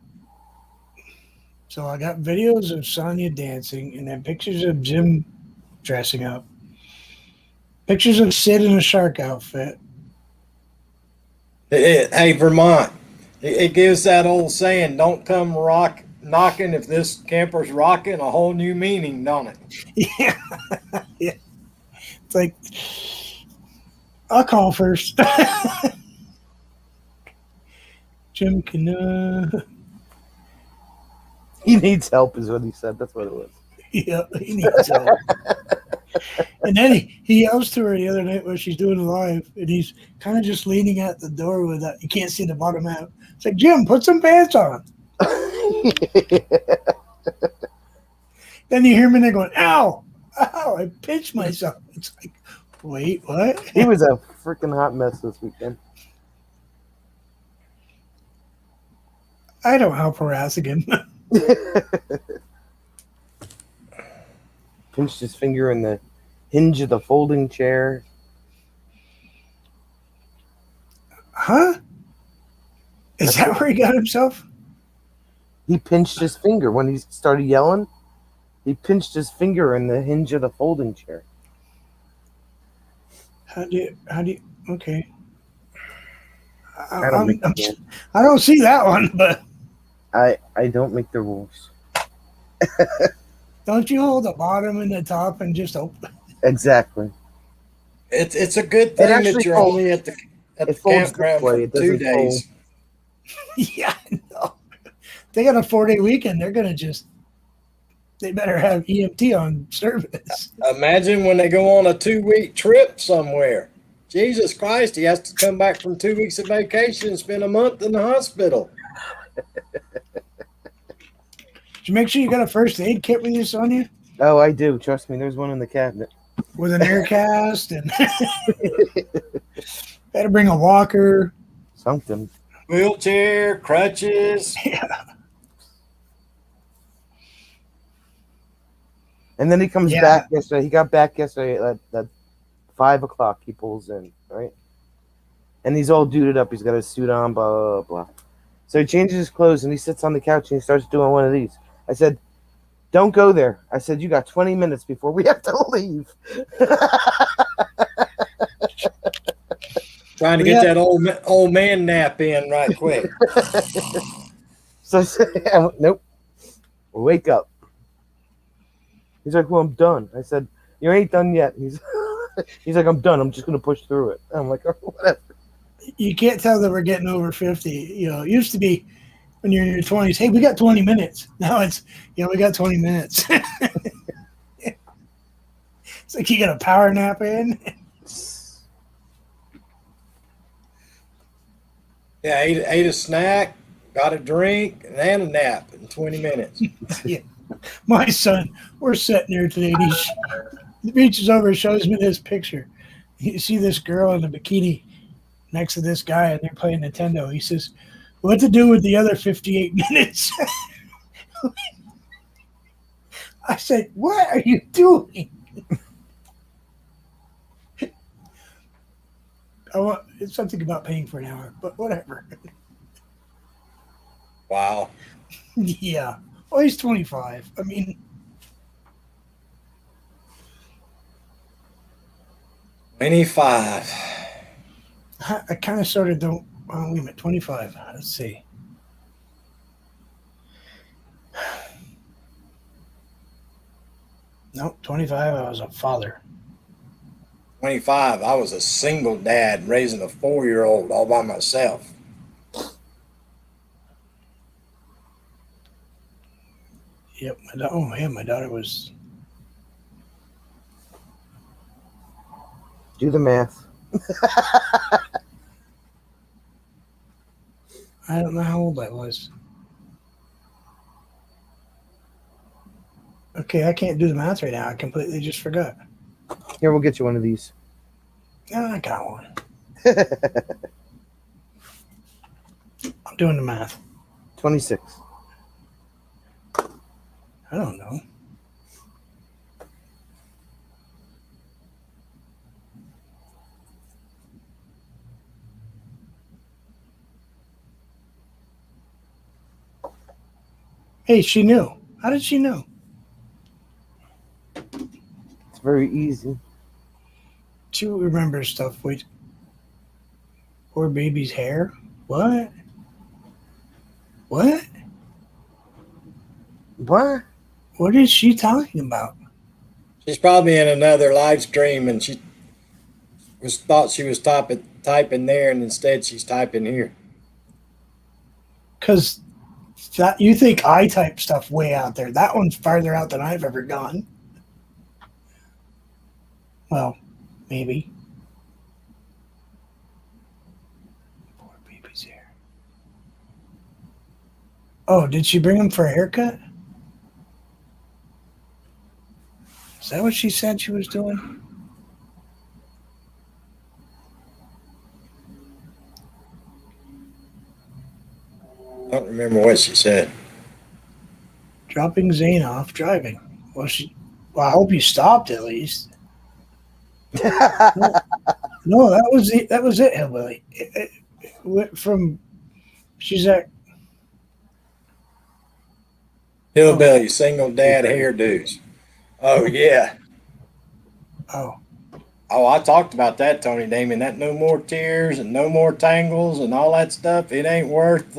So I got videos of Sonia dancing and then pictures of Jim dressing up. Pictures of Sid in a shark outfit. Hey, Vermont, it gives that old saying, don't come knocking if this camper's rocking, a whole new meaning, don't it? Yeah. Yeah. It's like, I'll call first. Jim can, He needs help, is what he said. That's what it was. yeah, he needs help. And then he yells to her the other night when she's doing it live, and he's kind of just leaning at the door with that. You can't see the bottom half. It's like, Jim, put some pants on. Then you hear me there going, ow, ow, I pinched myself. It's like, wait, what? He was a freaking hot mess this weekend. I don't help harassing him. Pinched his finger in the hinge of the folding chair. Huh? Is that where he got himself? He pinched his finger when he started yelling. He pinched his finger in the hinge of the folding chair. How do you, okay. I don't make the rules. I don't see that one, but I don't make the rules. don't you hold the bottom and the top and just open? Exactly. It's a good thing that actually you're folds- only at the it folds campground this way, for it 2 doesn't days. Yeah, I know. They got a 4-day weekend. They're gonna they better have EMT on service. Imagine when they go on a 2-week trip somewhere. Jesus Christ, he has to come back from 2 weeks of vacation and spend a month in the hospital. Did you make sure you got a first aid kit with you, Sonia? Oh, I do. Trust me, there's one in the cabinet. With an air cast and better bring a walker. Something. Wheelchair, crutches. Yeah. And then he comes Yeah. back yesterday. He got back yesterday at 5 o'clock. He pulls in, right? And he's all duded up. He's got his suit on, blah, blah, blah. So he changes his clothes and he sits on the couch and he starts doing one of these. I said, don't go there. I said, you got 20 minutes before we have to leave. Trying to get that old man nap in right quick. So I said, nope. Wake up. He's like, well, I'm done. I said, you ain't done yet. He's like, I'm done. I'm just going to push through it. I'm like, oh, whatever. You can't tell that we're getting over 50. You know, it used to be when you're in your 20s, hey, we got 20 minutes. Now it's, we got 20 minutes. It's like you got a power nap in. Yeah, ate a snack, got a drink, and a nap in 20 minutes. My son, we're sitting there today. And he reaches over and shows me this picture. You see this girl in a bikini next to this guy, and they're playing Nintendo. He says, what to do with the other 58 minutes? I said, what are you doing? It's something about paying for an hour, but whatever. Wow. Yeah. Well, he's 25. I mean, 25. I kind of sort of don't. Well, wait a minute, 25. Let's see. Nope, 25. I was a father. 25. I was a single dad raising a 4-year-old all by myself. Yep. Oh, yeah, my daughter was. Do the math. I don't know how old I was. Okay, I can't do the math right now. I completely just forgot. Here, we'll get you one of these. No, I got one. I'm doing the math. 26. I don't know. Hey, she knew. How did she know? It's very easy. She remembers stuff. Wait. Poor baby's hair? What? What? What? What is she talking about? She's probably in another live stream and she thought she was typing there and instead she's typing here. Because you think I type stuff way out there. That one's farther out than I've ever gone. Well, maybe. Poor baby's hair. Oh, did she bring him for a haircut? Is that what she said she was doing? I don't remember what she said. Dropping Zane off driving. Well, I hope you stopped at least. No, that was it, Hillbilly. It went from she's at Hillbilly, single dad hairdos. Oh, yeah. oh Oh, I talked about that, Tony Damon. That no more tears and no more tangles and all that stuff. It ain't worth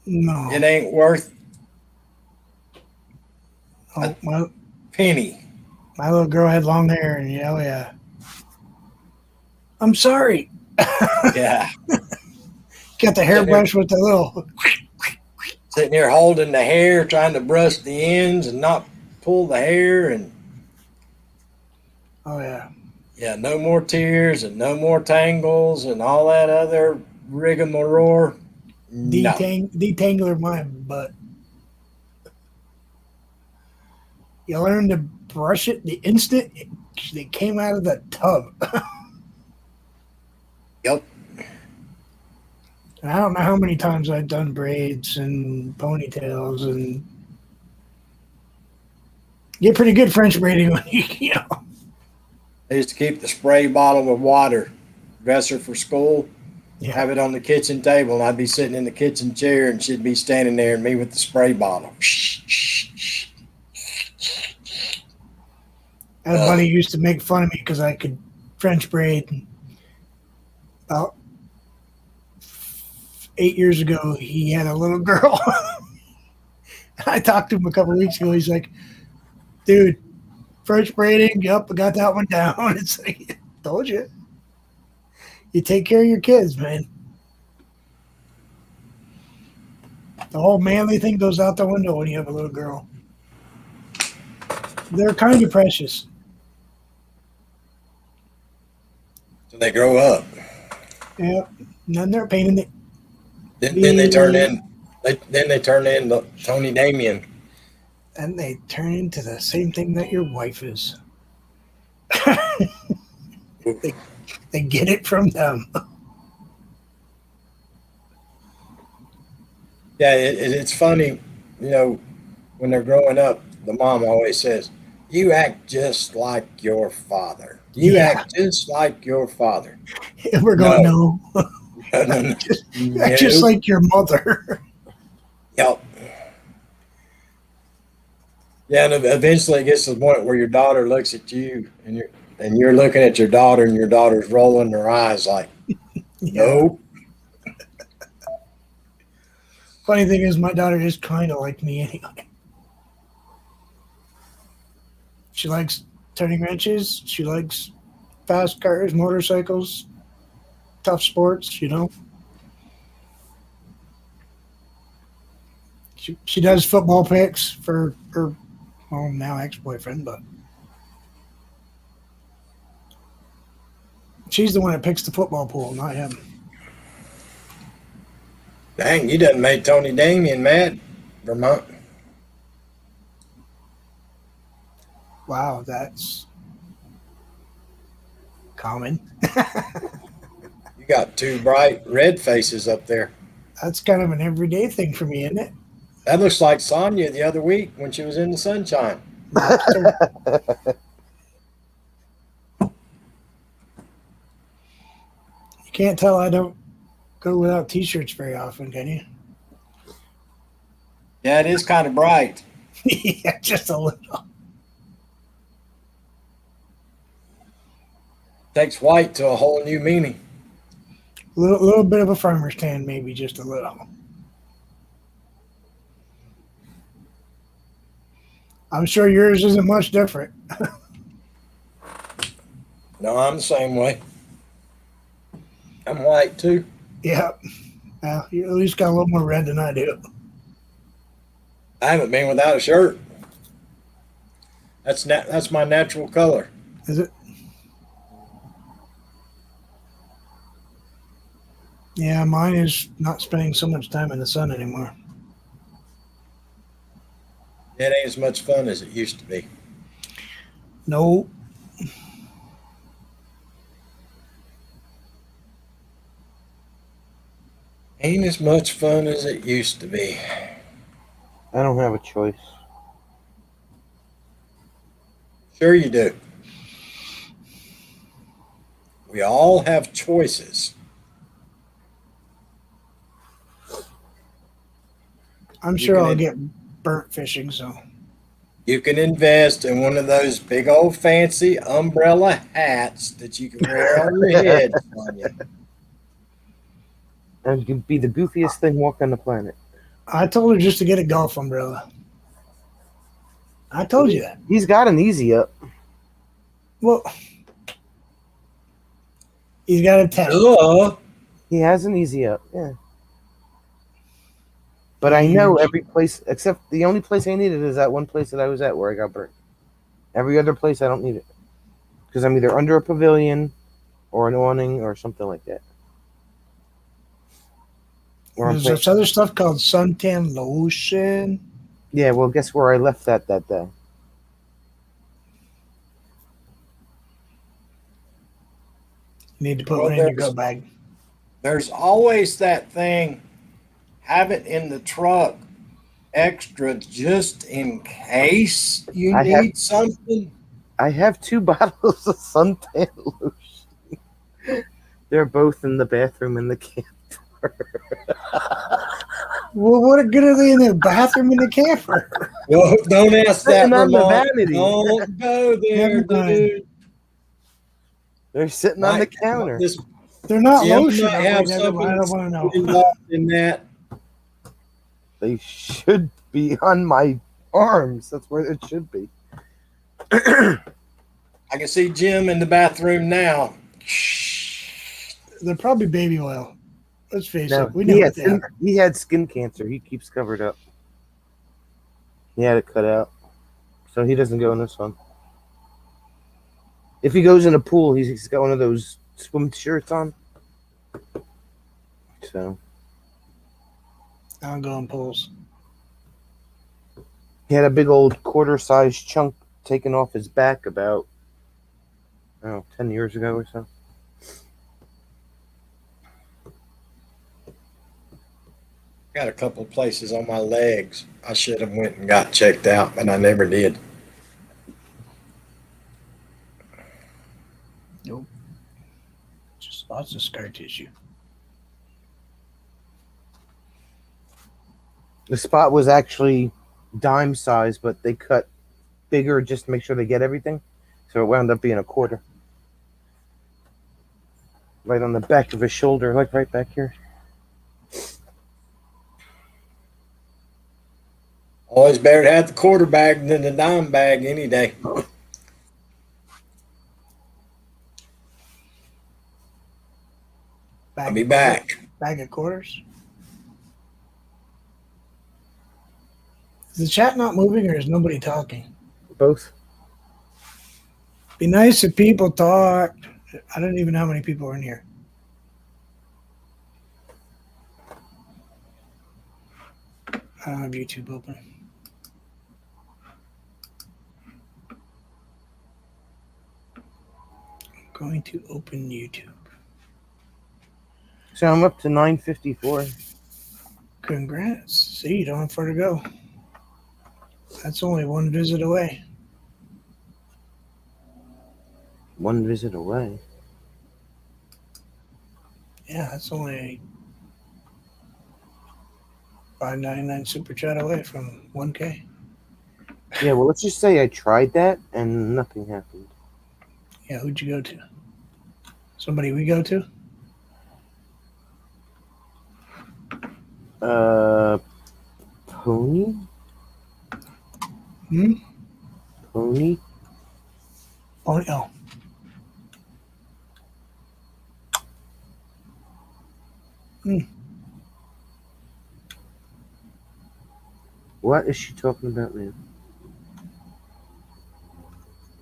no. it ain't worth Oh, penny. my little girl had long hair and yeah. I'm sorry. Yeah. Got the hairbrush with the little Sitting here holding the hair, trying to brush the ends and not pull the hair, and oh yeah. yeah, no more tears and no more tangles and all that other rigmarole. No. Detangler my butt. You learn to brush it the instant they came out of the tub. Yep. I don't know how many times I've done braids and ponytails and get pretty good French braiding when you know. I used to keep the spray bottle with water, dress her for school, Yeah. have it on the kitchen table, and I'd be sitting in the kitchen chair, and she'd be standing there, and me with the spray bottle. And a buddy used to make fun of me because I could French braid. About 8 years ago, he had a little girl. I talked to him a couple of weeks ago. He's like, dude, French braiding, yep, I got that one down. It's like, told you. You take care of your kids, man. The whole manly thing goes out the window when you have a little girl. They're kind of precious. So they grow up. Yeah. And then they're a pain in the Then they turn in. Then they turn into Tony Damien. and they turn into the same thing that your wife is. They get it from them. Yeah, it's funny, you know, when they're growing up. The mom always says, "You act just like your father. You Yeah. act just like your father." And we're going, no. No. You're just like your mother. Yep. Yeah, and eventually it gets to the point where your daughter looks at you, and you're looking at your daughter, and your daughter's rolling her eyes like, "Nope." Funny thing is, my daughter is kind of like me anyway. She likes turning wrenches. She likes fast cars, motorcycles, tough sports, you know. She does football picks for her, well, now ex-boyfriend, but she's the one that picks the football pool, not him. Dang, you done made Tony Damien mad, Vermont. Wow, that's common. You got two bright red faces up there. That's kind of an everyday thing for me, isn't it? That looks like Sonya the other week when she was in the sunshine. You can't tell I don't go without t-shirts very often, can you? Yeah, it is kind of bright. Yeah, just a little. Takes white to a whole new meaning. Little bit of a farmer's tan, maybe just a little. I'm sure yours isn't much different. No, I'm the same way. I'm white too. Yeah. Well, you at least got a little more red than I do. I haven't been without a shirt. That's my natural color. Is it? Yeah, mine is not spending so much time in the sun anymore. It ain't as much fun as it used to be. No, Ain't as much fun as it used to be. I don't have a choice. Sure you do. We all have choices. I'm You sure can I'll in- get burnt fishing. So You can invest in one of those big old fancy umbrella hats that you can wear on your head, Sonya. And you'd be the goofiest thing walking on the planet. I told her just to get a golf umbrella. I told you that. He's got an easy up. Well, he's got a tent. Duh. He has an easy up, yeah. But I know every place except the only place I need it is that one place that I was at where I got burnt. Every other place I don't need it because I'm either under a pavilion or an awning or something like that. Or I'm There's playing- this other stuff called suntan lotion. Yeah, well, guess where I left that day? You need to put Well, one in your there's- go bag. There's always that thing, have it in the truck extra just in case you I have- need something. I have 2 bottles of suntan lotion. They're both in the bathroom in the camper. Well, what good are they in the bathroom in the camper? Well, don't ask that, Sitting on the Ramon. vanity. Don't go there, Never mind. dude. They're sitting on the Mike, counter. This They're not Jim lotion. might have something I don't want to know. involved in that. They should be on my arms. That's where it should be. I can see Jim in the bathroom now. They're probably baby oil. Let's face No, it. We know what they are. he had skin cancer. He keeps covered up. He had it cut out. So he doesn't go in this one. If he goes in a pool, he's got one of those swim shirts on. So I don't go in pools. he had a big old quarter-sized chunk taken off his back about, 10 years ago or so. Got a couple of places on my legs. I should have went and got checked out, but I never did. Just lots of scar tissue. The spot was actually dime size, but they cut bigger just to make sure they get everything. So it wound up being a quarter. Right on the back of his shoulder, like right back here. Always better to have the quarter bag than the dime bag any day. I'll be back. Bag of quarters. Is the chat not moving or is nobody talking? Both. Be nice if people talked. I don't even know how many people are in here. I don't have YouTube open. I'm going to open YouTube. So I'm up to 954. Congrats. See, you don't have far to go. That's only one visit away. One visit away. Yeah, that's only $5.99 super chat away from 1K. Yeah, well, let's just say I tried that and nothing happened. Yeah, who'd you go to? Somebody we go to? Pony? Hmm? Pony? Oh. What is she talking about, man?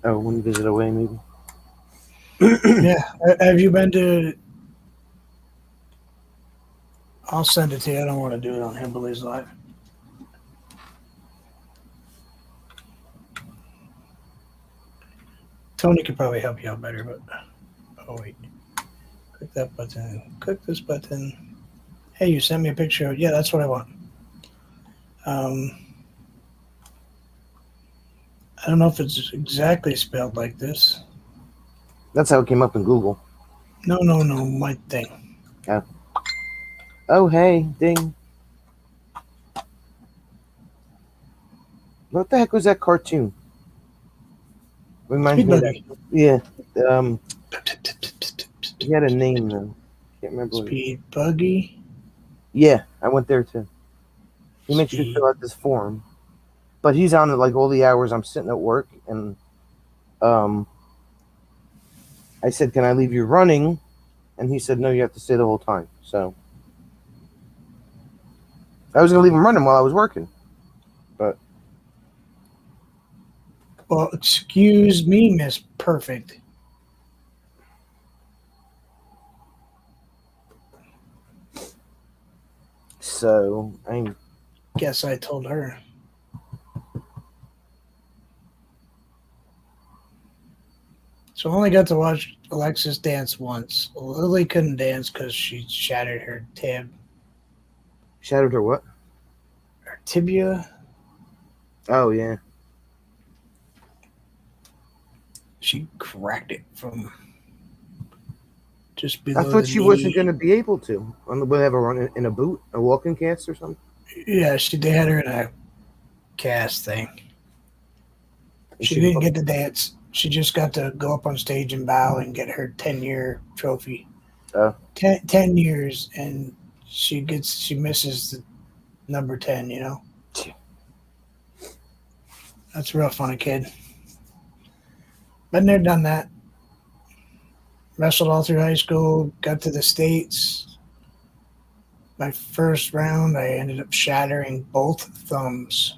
Oh, one visit away, maybe. Yeah. Have you been to I'll send it to you. I don't want to do it on Hillbillies Live. Tony could probably help you out better, but oh wait. Click that button. Click this button. Hey, you sent me a picture. Yeah, that's what I want. I don't know if it's exactly spelled like this. That's how it came up in Google. No, my thing. Oh, hey, ding. What the heck was that cartoon? Reminds Speed me of Buggy. that. Yeah. He had a name though. Can't remember. What it- Speed Buggy. Yeah, I went there too. He makes you Speed. fill out this form, but he's on it like all the hours I'm sitting at work, and I said, "Can I leave you running?" And he said, "No, you have to stay the whole time." So I was gonna leave him running while I was working. Well, excuse me, Miss Perfect. So I Guess I told her. So I only got to watch Alexis dance once. Lily couldn't dance because she shattered her shattered her what? her tibia. Oh yeah. She cracked it from just I below thought the she knee. wasn't gonna be able to. On the whatever run in a boot, a walking cast or something. Yeah, they had her in a cast thing. She didn't get to dance. She just got to go up on stage and bow and get her 10-year trophy. Oh. 10 years, and she misses the number 10, you know? Yeah. That's rough on a kid. Been there, done that. Wrestled all through high school, got to the States. My first round, I ended up shattering both thumbs.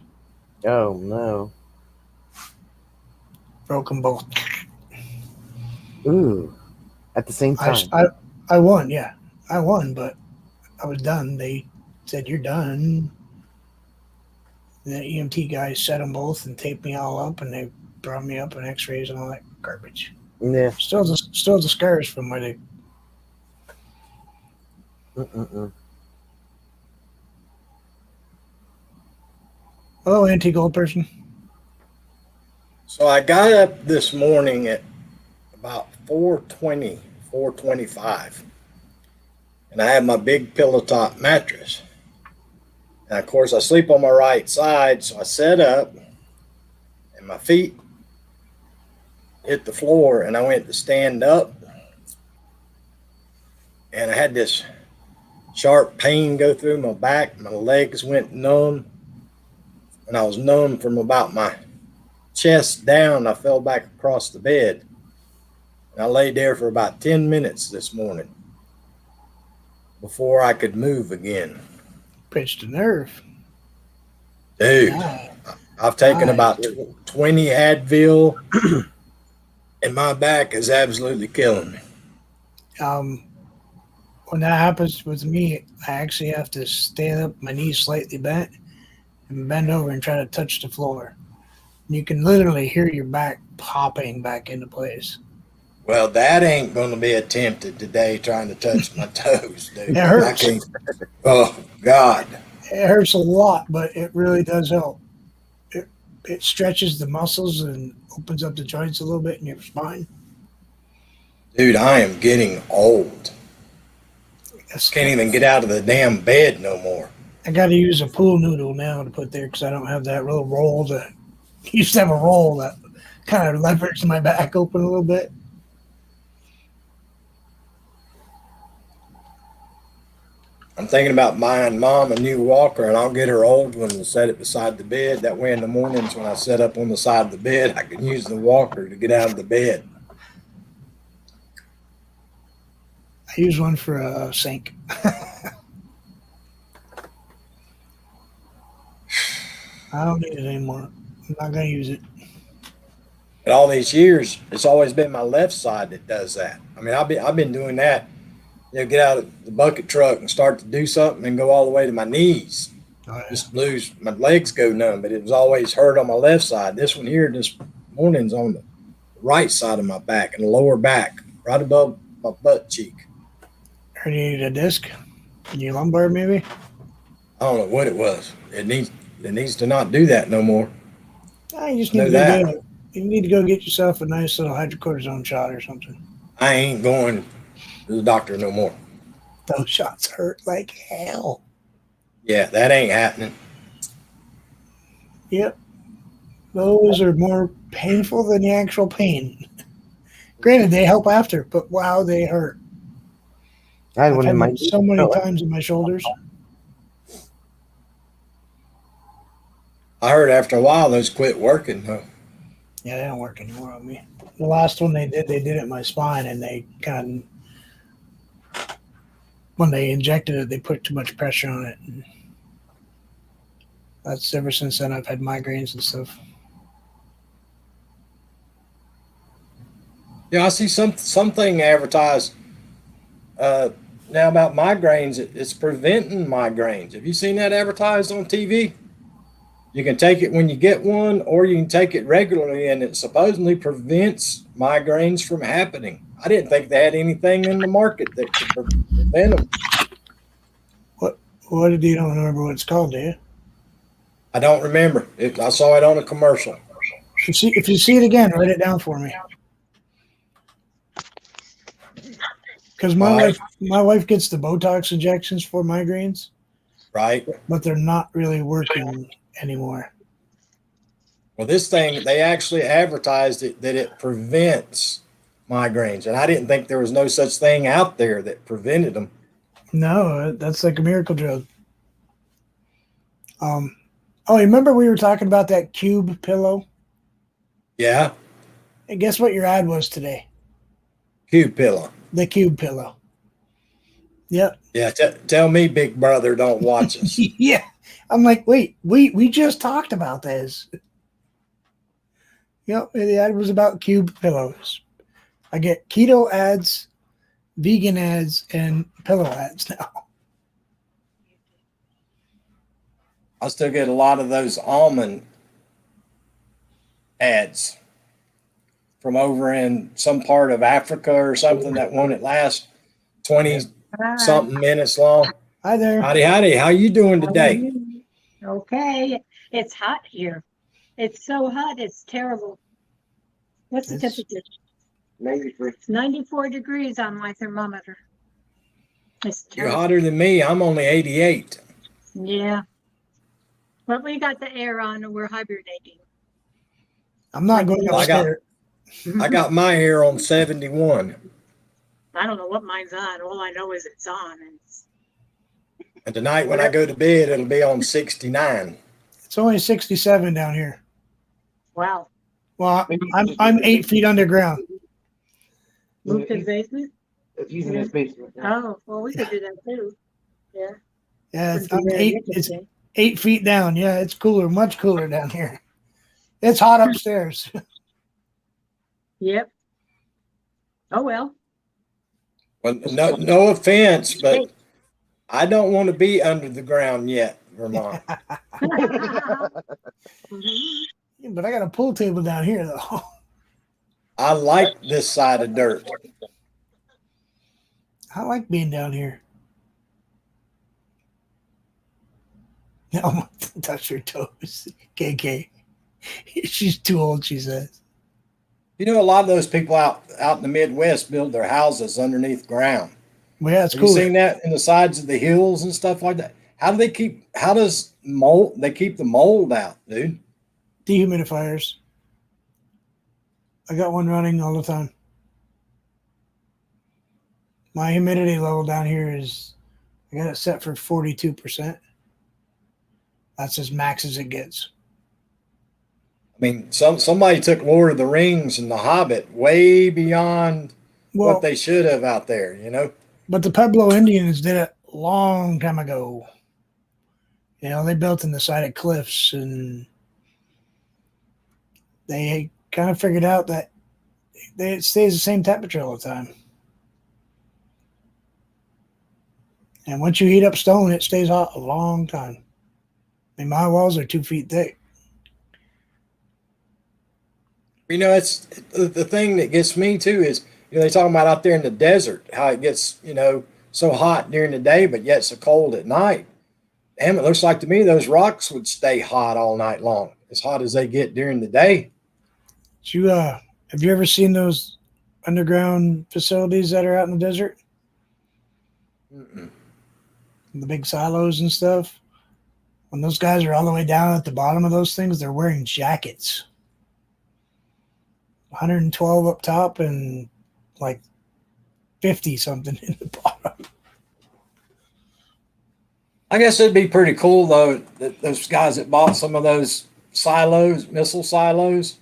Oh no. Broke them both. Ooh. At the same time. I won, yeah. I won, but I was done. They said, "You're done." And the EMT guys set them both and taped me all up, and they brought me up and x-rays and all that garbage. Yeah. Still the scars from where they... Hello, anti-gold person. So I got up this morning at about 4:20, 4:25, and I have my big pillow top mattress. And of course, I sleep on my right side, so I sat up, and my feet hit the floor, and I went to stand up, and I had this sharp pain go through my back. My legs went numb, and I was numb from about my chest down. I fell back across the bed. And I laid there for about 10 minutes this morning before I could move again. Pinched a nerve. Dude, Wow. I've taken Nice. about 20 Advil, and my back is absolutely killing me. When that happens with me, I actually have to stand up, my knees slightly bent, and bend over and try to touch the floor. And you can literally hear your back popping back into place. Well, that ain't going to be attempted today, trying to touch my toes, dude. It hurts. I can't. Oh, God. It hurts a lot, but it really does help. It stretches the muscles and opens up the joints a little bit in your spine. Dude, I am getting old. Can't even get out of the damn bed no more. I got to use a pool noodle now to put there because I don't have that little roll that used to have a roll that kind of leveraged my back open a little bit. I'm thinking about buying Mom a new walker, and I'll get her old one and set it beside the bed. That way in the mornings when I sit up on the side of the bed, I can use the walker to get out of the bed. I use one for a sink. I don't need it anymore. I'm not going to use it. But all these years, it's always been my left side that does that. I mean, I've been doing that get out of the bucket truck and start to do something and go all the way to my knees. Oh, yeah. Just lose, my legs go numb, but it was always hurt on my left side. This one here this morning's on the right side of my back and the lower back, right above my butt cheek. Or you need a disc in your lumbar, maybe? I don't know what it was. It needs to not do that no more. You just Know need to that. you need to go get yourself a nice little hydrocortisone shot or something. I ain't going to the doctor no more. Those shots hurt like hell. Yeah, that ain't happening. Yep. Those are more painful than the actual pain. Granted, they help after, but wow, they hurt. I had I've one had in my them so many times in my shoulders. I heard after a while those quit working. Huh? Yeah, they don't work anymore on me. The last one they did it in my spine, and they kind of, when they injected it, they put too much pressure on it. And that's ever since then I've had migraines and stuff. Yeah, I see something advertised now about migraines. It's preventing migraines. Have you seen that advertised on TV? You can take it when you get one, or you can take it regularly, and it supposedly prevents migraines from happening. I didn't think they had anything in the market that could prevent them. What did you don't remember what it's called, do you? I don't remember. I saw it on a commercial. If you see it again, write it down for me. Because my wife gets the Botox injections for migraines, Right? but they're not really working anymore. Well, this thing, they actually advertised it that it prevents migraines. And I didn't think there was no such thing out there that prevented them. No, that's like a miracle drug. Oh, remember we were talking about that cube pillow? Yeah? And guess what your ad was today? Cube pillow. The cube pillow. Yep. Yeah, tell me Big Brother don't watch us. Yeah. I'm like, wait, we just talked about this. Yep, the ad was about cube pillows. I get keto ads, vegan ads, and pillow ads now. I still get a lot of those almond ads from over in some part of Africa or something, that one that lasts 20 something minutes long. Hi there. Howdy, howdy. How you doing today? Okay. It's hot here. It's so hot, it's terrible. What's the temperature? 93. It's 94 degrees on my thermometer. It's You're terrible. hotter than me. I'm only 88. Yeah. But we got the air on and we're hibernating. I'm not going I got- upstairs. I got my hair on 71. I don't know what mine's on. All I know is it's on. And And tonight when I go to bed, it'll be on 69. It's only 67 down here. wow. Well, I'm 8 feet underground. Move to the basement? It's using his basement. Oh, well, we could do that too. Yeah. Yeah, Wouldn't be I'm very 8. It's interesting. 8 feet down. Yeah, it's cooler, much cooler down here. It's hot upstairs. Yep. Oh, well. Well, no offense, but I don't want to be under the ground yet, Vermont. Mhm. Yeah, but I got a pool table down here though. I like this side of dirt. I like being down here. No, touch her toes. KK. She's too old, she says. You know, a lot of those people out in the Midwest build their houses underneath ground. Well, yeah, it's Have you cool. seen that in the sides of the hills and stuff like that? How does they keep the mold out, dude? Dehumidifiers. I got one running all the time. My humidity level down here is, I got it set for 42%. That's as max as it gets. I mean, somebody took Lord of the Rings and The Hobbit way beyond Well, what they should have out there, you know? but the Pueblo Indians did it a long time ago. You know, they built in the side of cliffs and they kind of figured out that it stays the same temperature all the time. And once you heat up stone, it stays hot a long time. I mean, my walls are 2 feet thick. You know, it's the thing that gets me too is, they talking about out there in the desert, how it gets, so hot during the day, but yet so cold at night. Damn, it looks like to me those rocks would stay hot all night long, as hot as they get during the day. Have you ever seen those underground facilities that are out in the desert? Mm-mm. The big silos and stuff. When those guys are all the way down at the bottom of those things, they're wearing jackets. 112 up top and like 50 something in the bottom. I guess it'd be pretty cool though that those guys that bought some of those silos, missile silos,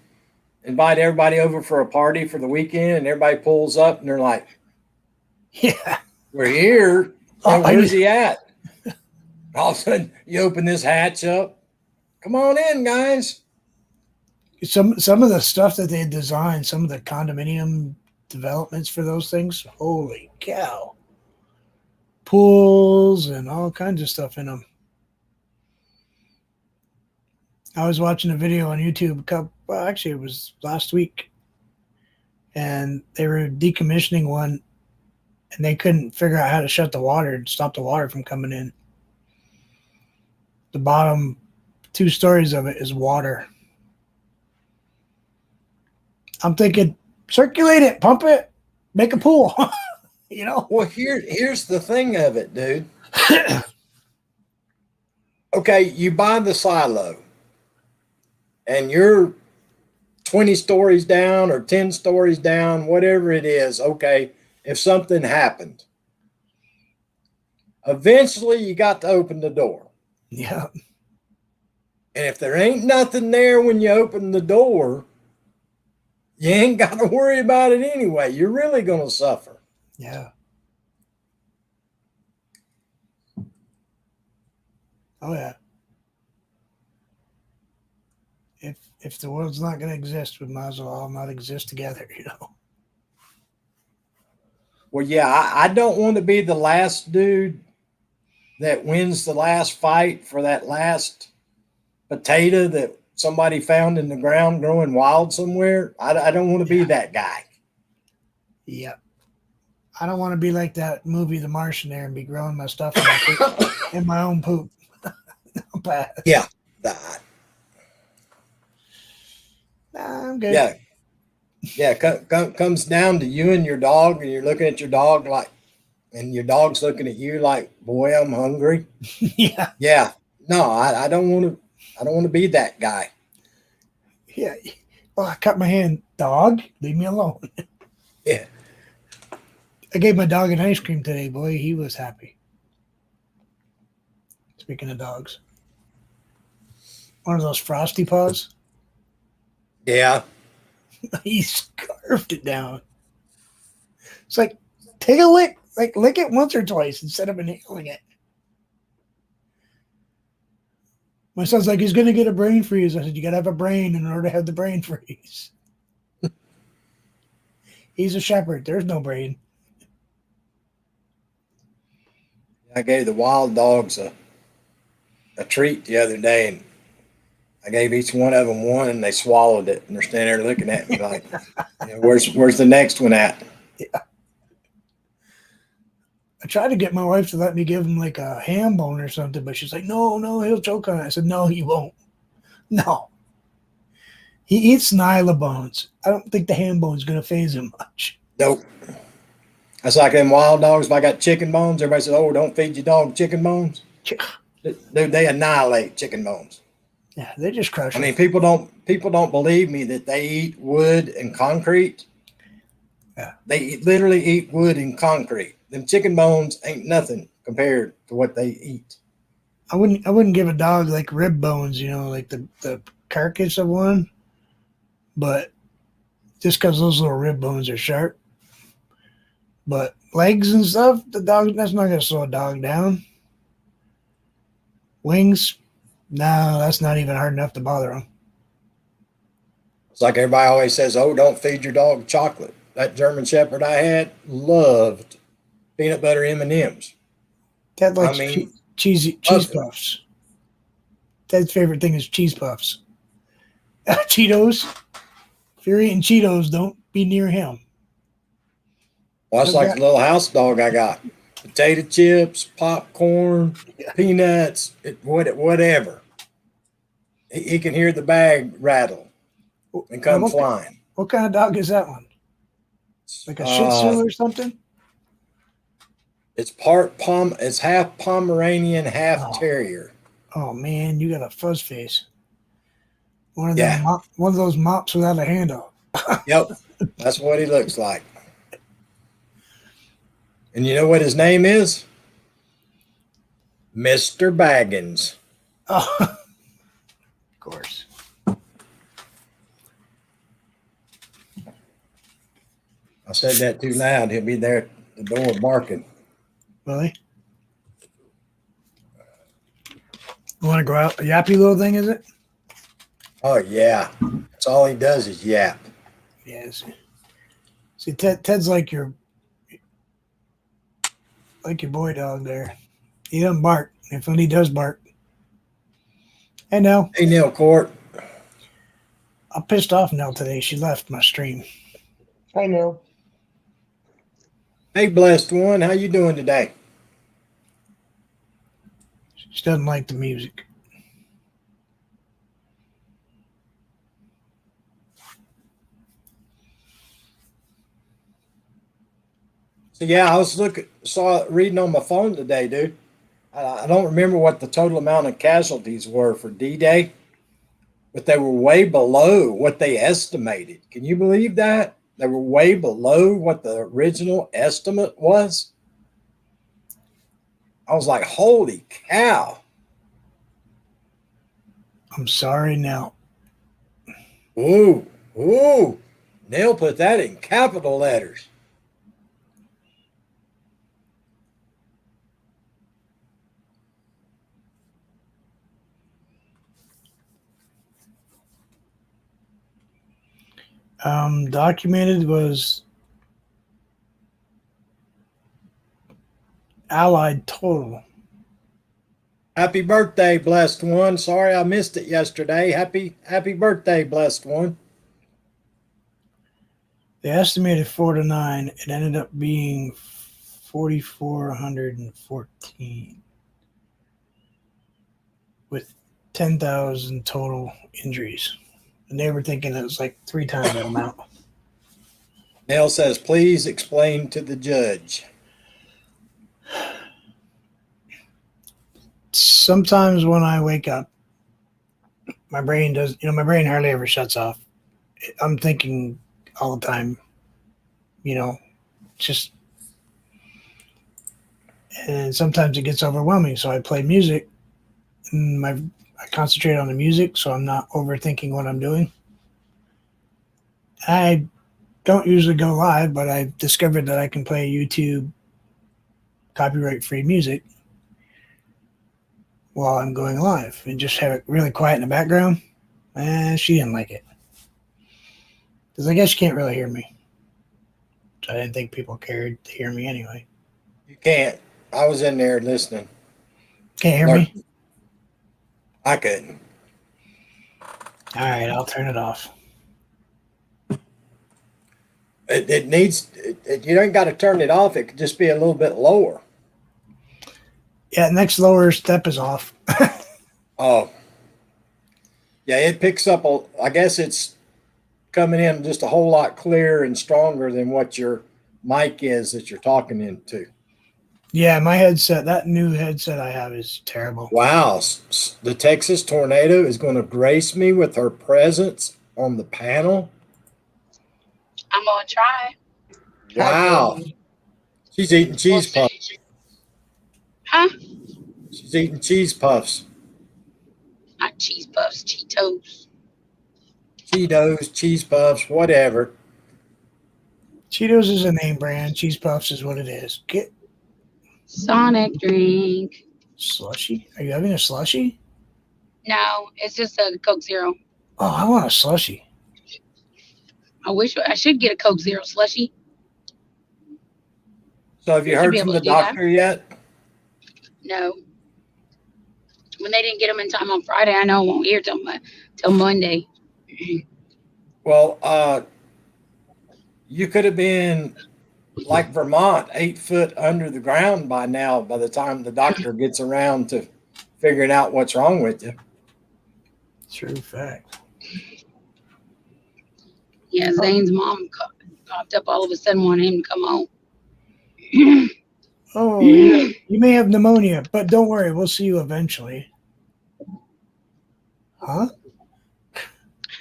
invite everybody over for a party for the weekend, and everybody pulls up and they're like, Yeah. "We're here. Oh, Where's he at?" All of a sudden, you open this hatch up. Come on in, guys. Some of the stuff that they designed, some of the condominium developments for those things, holy cow. Pools and all kinds of stuff in them. I was watching a video on YouTube actually it was last week, and they were decommissioning one and they couldn't figure out how to shut the water, stop the water from coming in. The bottom 2 stories of it is water. I'm thinking, circulate it, pump it, make a pool. Well, here's the thing of it, dude. Okay, you buy the silo, and you're 20 stories down or 10 stories down, whatever it is. Okay, if something happened, eventually you got to open the door. Yeah. And if there ain't nothing there when you open the door, you ain't got to worry about it anyway. You're really going to suffer. Yeah. Oh yeah. If the world's not going to exist, we might as well all not exist together, Well, yeah, I don't want to be the last dude that wins the last fight for that last potato that somebody found in the ground growing wild somewhere. I don't want to be that guy. Yeah. I don't want to be like that movie, The Martian, there and be growing my stuff in my, poop, in my own poop. Bad. Yeah. Nah, I'm good. Yeah. Yeah. Comes down to you and your dog, and you're looking at your dog and your dog's looking at you like, boy, I'm hungry. Yeah. Yeah. No, I don't want to be that guy. Yeah. Oh, I cut my hand. Dog, leave me alone. Yeah. I gave my dog an ice cream today, boy. He was happy. Speaking of dogs. One of those Frosty Paws. Yeah. He scarfed it down. It's like, take a lick. Like, lick it once or twice instead of inhaling it. My son's like, he's going to get a brain freeze. I said, you got to have a brain in order to have the brain freeze. He's a shepherd. There's no brain. I gave the wild dogs a treat the other day, and I gave each one of them one, and they swallowed it, and they're standing there looking at me like, where's the next one at? Yeah. I tried to get my wife to let me give him like a ham bone or something, but she's like, no, he'll choke on it. I said, no, he won't. No. He eats Nyla bones. I don't think the ham bone's going to phase him much. Nope. That's like them wild dogs. If I got chicken bones, everybody says, oh, don't feed your dog chicken bones. They annihilate chicken bones. Yeah, they just crush I it. mean, people don't believe me that they eat wood and concrete. Yeah. They literally eat wood and concrete. Them chicken bones ain't nothing compared to what they eat. I wouldn't give a dog like rib bones, like the carcass of one, but just because those little rib bones are sharp. But legs and stuff, that's not going to slow a dog down. Wings, no, that's not even hard enough to bother them. It's like everybody always says, oh, don't feed your dog chocolate. That German Shepherd I had loved peanut butter M&Ms. Ted I likes mean, cheese okay. puffs. Ted's favorite thing is cheese puffs. Cheetos. If you're eating Cheetos, don't be near him. Well, that's Ted like got, the little house dog I got. Potato chips, popcorn, peanuts, whatever. He can hear the bag rattle and now come flying. what kind of dog is that one? Like a Shih Uh, Tzu or something? it's half Pomeranian, half Oh, terrier. oh man, you got a fuzz face. Yeah. One of those mops without a handle. Yep. That's what he looks like. And you know what his name is? Mr. Baggins. Oh, of course. I said that too loud. He'll be there at the door barking. Really? You want to go out? A yappy little thing, is it? Oh, yeah. That's all he does is yap. Yes. See, Ted's like your boy dog there. He doesn't bark. If when he does bark, hey Nell, Hey, Neil Court. I'm pissed off Nell today. She left my stream. I know. Hey, blessed one. How you doing today? She doesn't like the music. So, yeah, I was reading on my phone today, dude. I don't remember what the total amount of casualties were for D-Day, but they were way below what they estimated. Can you believe that? They were way below what the original estimate was. I was like, holy cow. I'm sorry, Nell. Ooh, ooh. Neil put that in capital letters. Documented was Allied total. Happy birthday, blessed one. Sorry I missed it yesterday. Happy birthday, blessed one. They estimated 4 to 9. It ended up being 4,414 with 10,000 total injuries. And they were thinking it was like 3 times that amount. Neil says, please explain to the judge. Sometimes when I wake up, my brain hardly ever shuts off. I'm thinking all the time, just, and sometimes it gets overwhelming. So I play music and I concentrate on the music so I'm not overthinking what I'm doing. I don't usually go live, but I've discovered that I can play YouTube copyright-free music while I'm going live and just have it really quiet in the background. And she didn't like it. Because I guess you can't really hear me. So I didn't think people cared to hear me anyway. You can't. I was in there listening. Can't hear me? I couldn't. All right, I'll turn it off. It needs, you ain't got to turn it off. It could just be a little bit lower. Yeah, next lower step is off. Oh. Yeah, it picks up, I guess it's coming in just a whole lot clearer and stronger than what your mic is that you're talking into. Yeah, my headset, that new headset I have is terrible. Wow. The Texas tornado is going to grace me with her presence on the panel. I'm gonna try. Wow. She's eating cheese We'll puffs. Huh? She's eating cheese puffs. Not cheese puffs, Cheetos. Cheetos, cheese puffs, whatever. Cheetos is a name brand. Cheese Puffs is what it is. Get Sonic drink. slushy. Are you having a slushy? No, it's just a Coke Zero. Oh, I want a slushy. I should get a Coke Zero slushy. So have you You should heard be from able the to do that. doctor yet? No. When they didn't get them in time on Friday, I know I won't hear till Monday. Well, you could have been like Vermont, 8 foot under the ground by now, by the time the doctor gets around to figuring out what's wrong with you. True fact. Yeah, Zane's mom popped up all of a sudden wanting him to come home. Oh, you may have pneumonia, but don't worry, we'll see you eventually. Huh?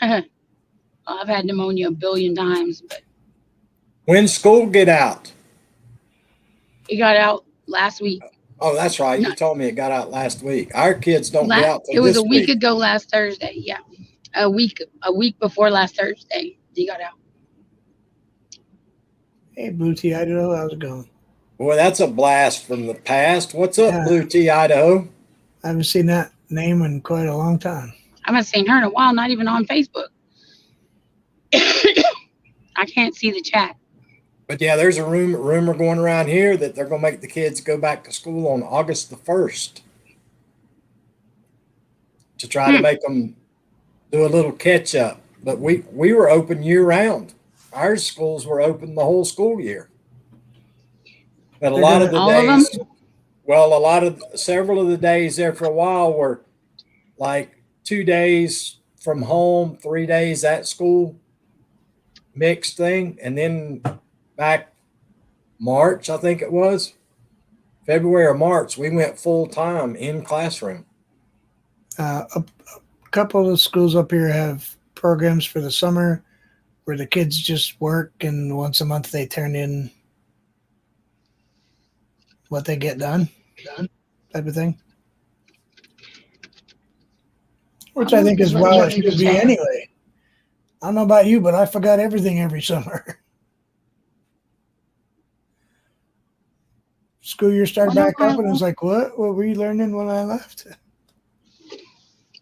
I've had pneumonia a billion times, but When school get out? it got out last week. Oh, that's right. You Not- told me it got out last week. Our kids don't get out It till was this a week week. ago last Thursday. Yeah, a week before last Thursday, he got out. Hey, Blue Tea Idaho, how's it going? Boy, that's a blast from the past. What's up, Yeah. Blue Tea Idaho? I haven't seen that name in quite a long time. I haven't seen her in a while, not even on Facebook. I can't see the chat. But yeah, there's a rumor going around here that they're going to make the kids go back to school on August the 1st to try to make them do a little catch up. But we were open year round. Our schools were open the whole school year. But a They're lot of gonna- the All of days, several of the days there for a while were like 2 days from home, 3 days at school, mixed thing. And then back March, I think it was, February or March, we went full time in classroom. A couple of schools up here have programs for the summer where the kids just work and once a month they turn in what they get done type of thing. Which I think is well it should be anyway. I don't know about you, but I forgot everything every summer. School year started Well, back up and it was like, what were we learning when I left?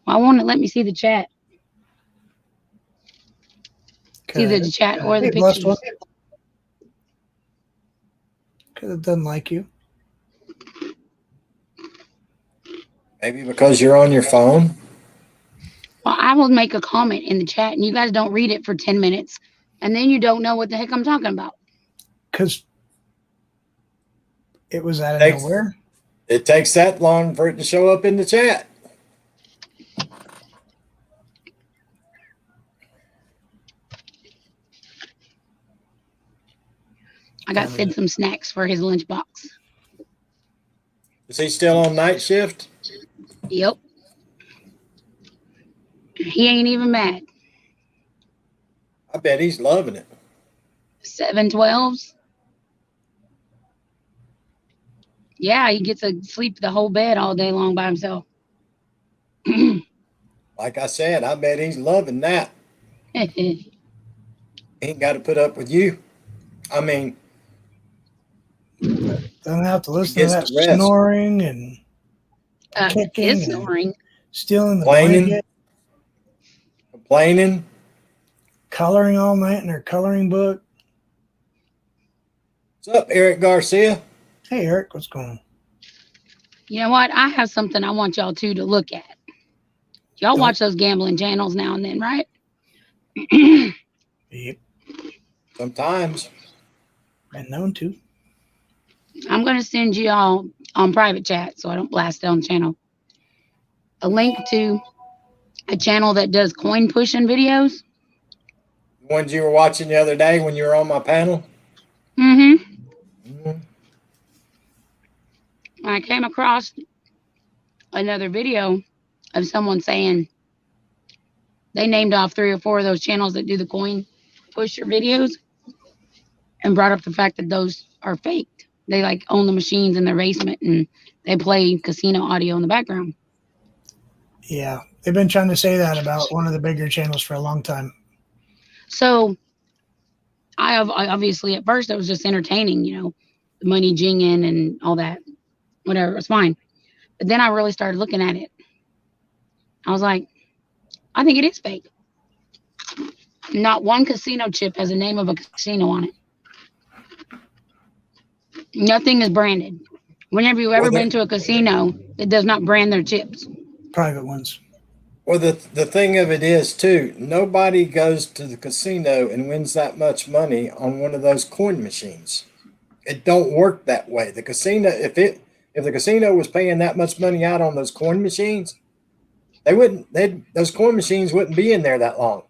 Why won't it let me see the chat? It's either the chat or the Hey, blessed pictures. one. Because it doesn't like you. Maybe because you're on your phone. Well, I will make a comment in the chat and you guys don't read it for 10 minutes and then you don't know what the heck I'm talking about. Because it was out of Thanks. nowhere. It takes that long for it to show up in the chat. I got Sid some snacks for his lunchbox. Is he still on night shift? Yep. He ain't even mad. I bet he's loving it. 712s. Yeah, he gets to sleep the whole bed all day long by himself. Like I said, I bet he's loving that. He ain't got to put up with you. I mean, Don't have to listen to Gets that to rest. snoring and Kicking His and- snoring. stealing the Complaining. blanket, complaining. coloring all night in her coloring book. What's up, Eric Garcia? Hey, Eric, what's going on? You know what? I have something I want y'all two to look at. Y'all Don't- watch those gambling channels now and then, right? Yep, Sometimes. been known to. I'm going to send you all on private chat so I don't blast it on the channel. A link to a channel that does coin pushing videos. The ones you were watching the other day when you were on my panel. Mm-hmm. Mhm. I came across another video of someone saying they named off 3 or 4 of those channels that do the coin pusher videos and brought up the fact that those are faked. They like own the machines in their basement and they play casino audio in the background. Yeah, they've been trying to say that about one of the bigger channels for a long time. So I obviously at first it was just entertaining, you know, the money jinging and all that, whatever, it was fine. But then I really started looking at it. I was like, I think it is fake. Not one casino chip has the name of a casino on it. Nothing is branded Whenever you've ever been to a casino that does not brand their chips. Private ones. Well, the thing of it is too, nobody goes to the casino and wins that much money on one of those coin machines. It don't work that way. The casino, if the casino was paying that much money out on those coin machines, those coin machines wouldn't be in there that long.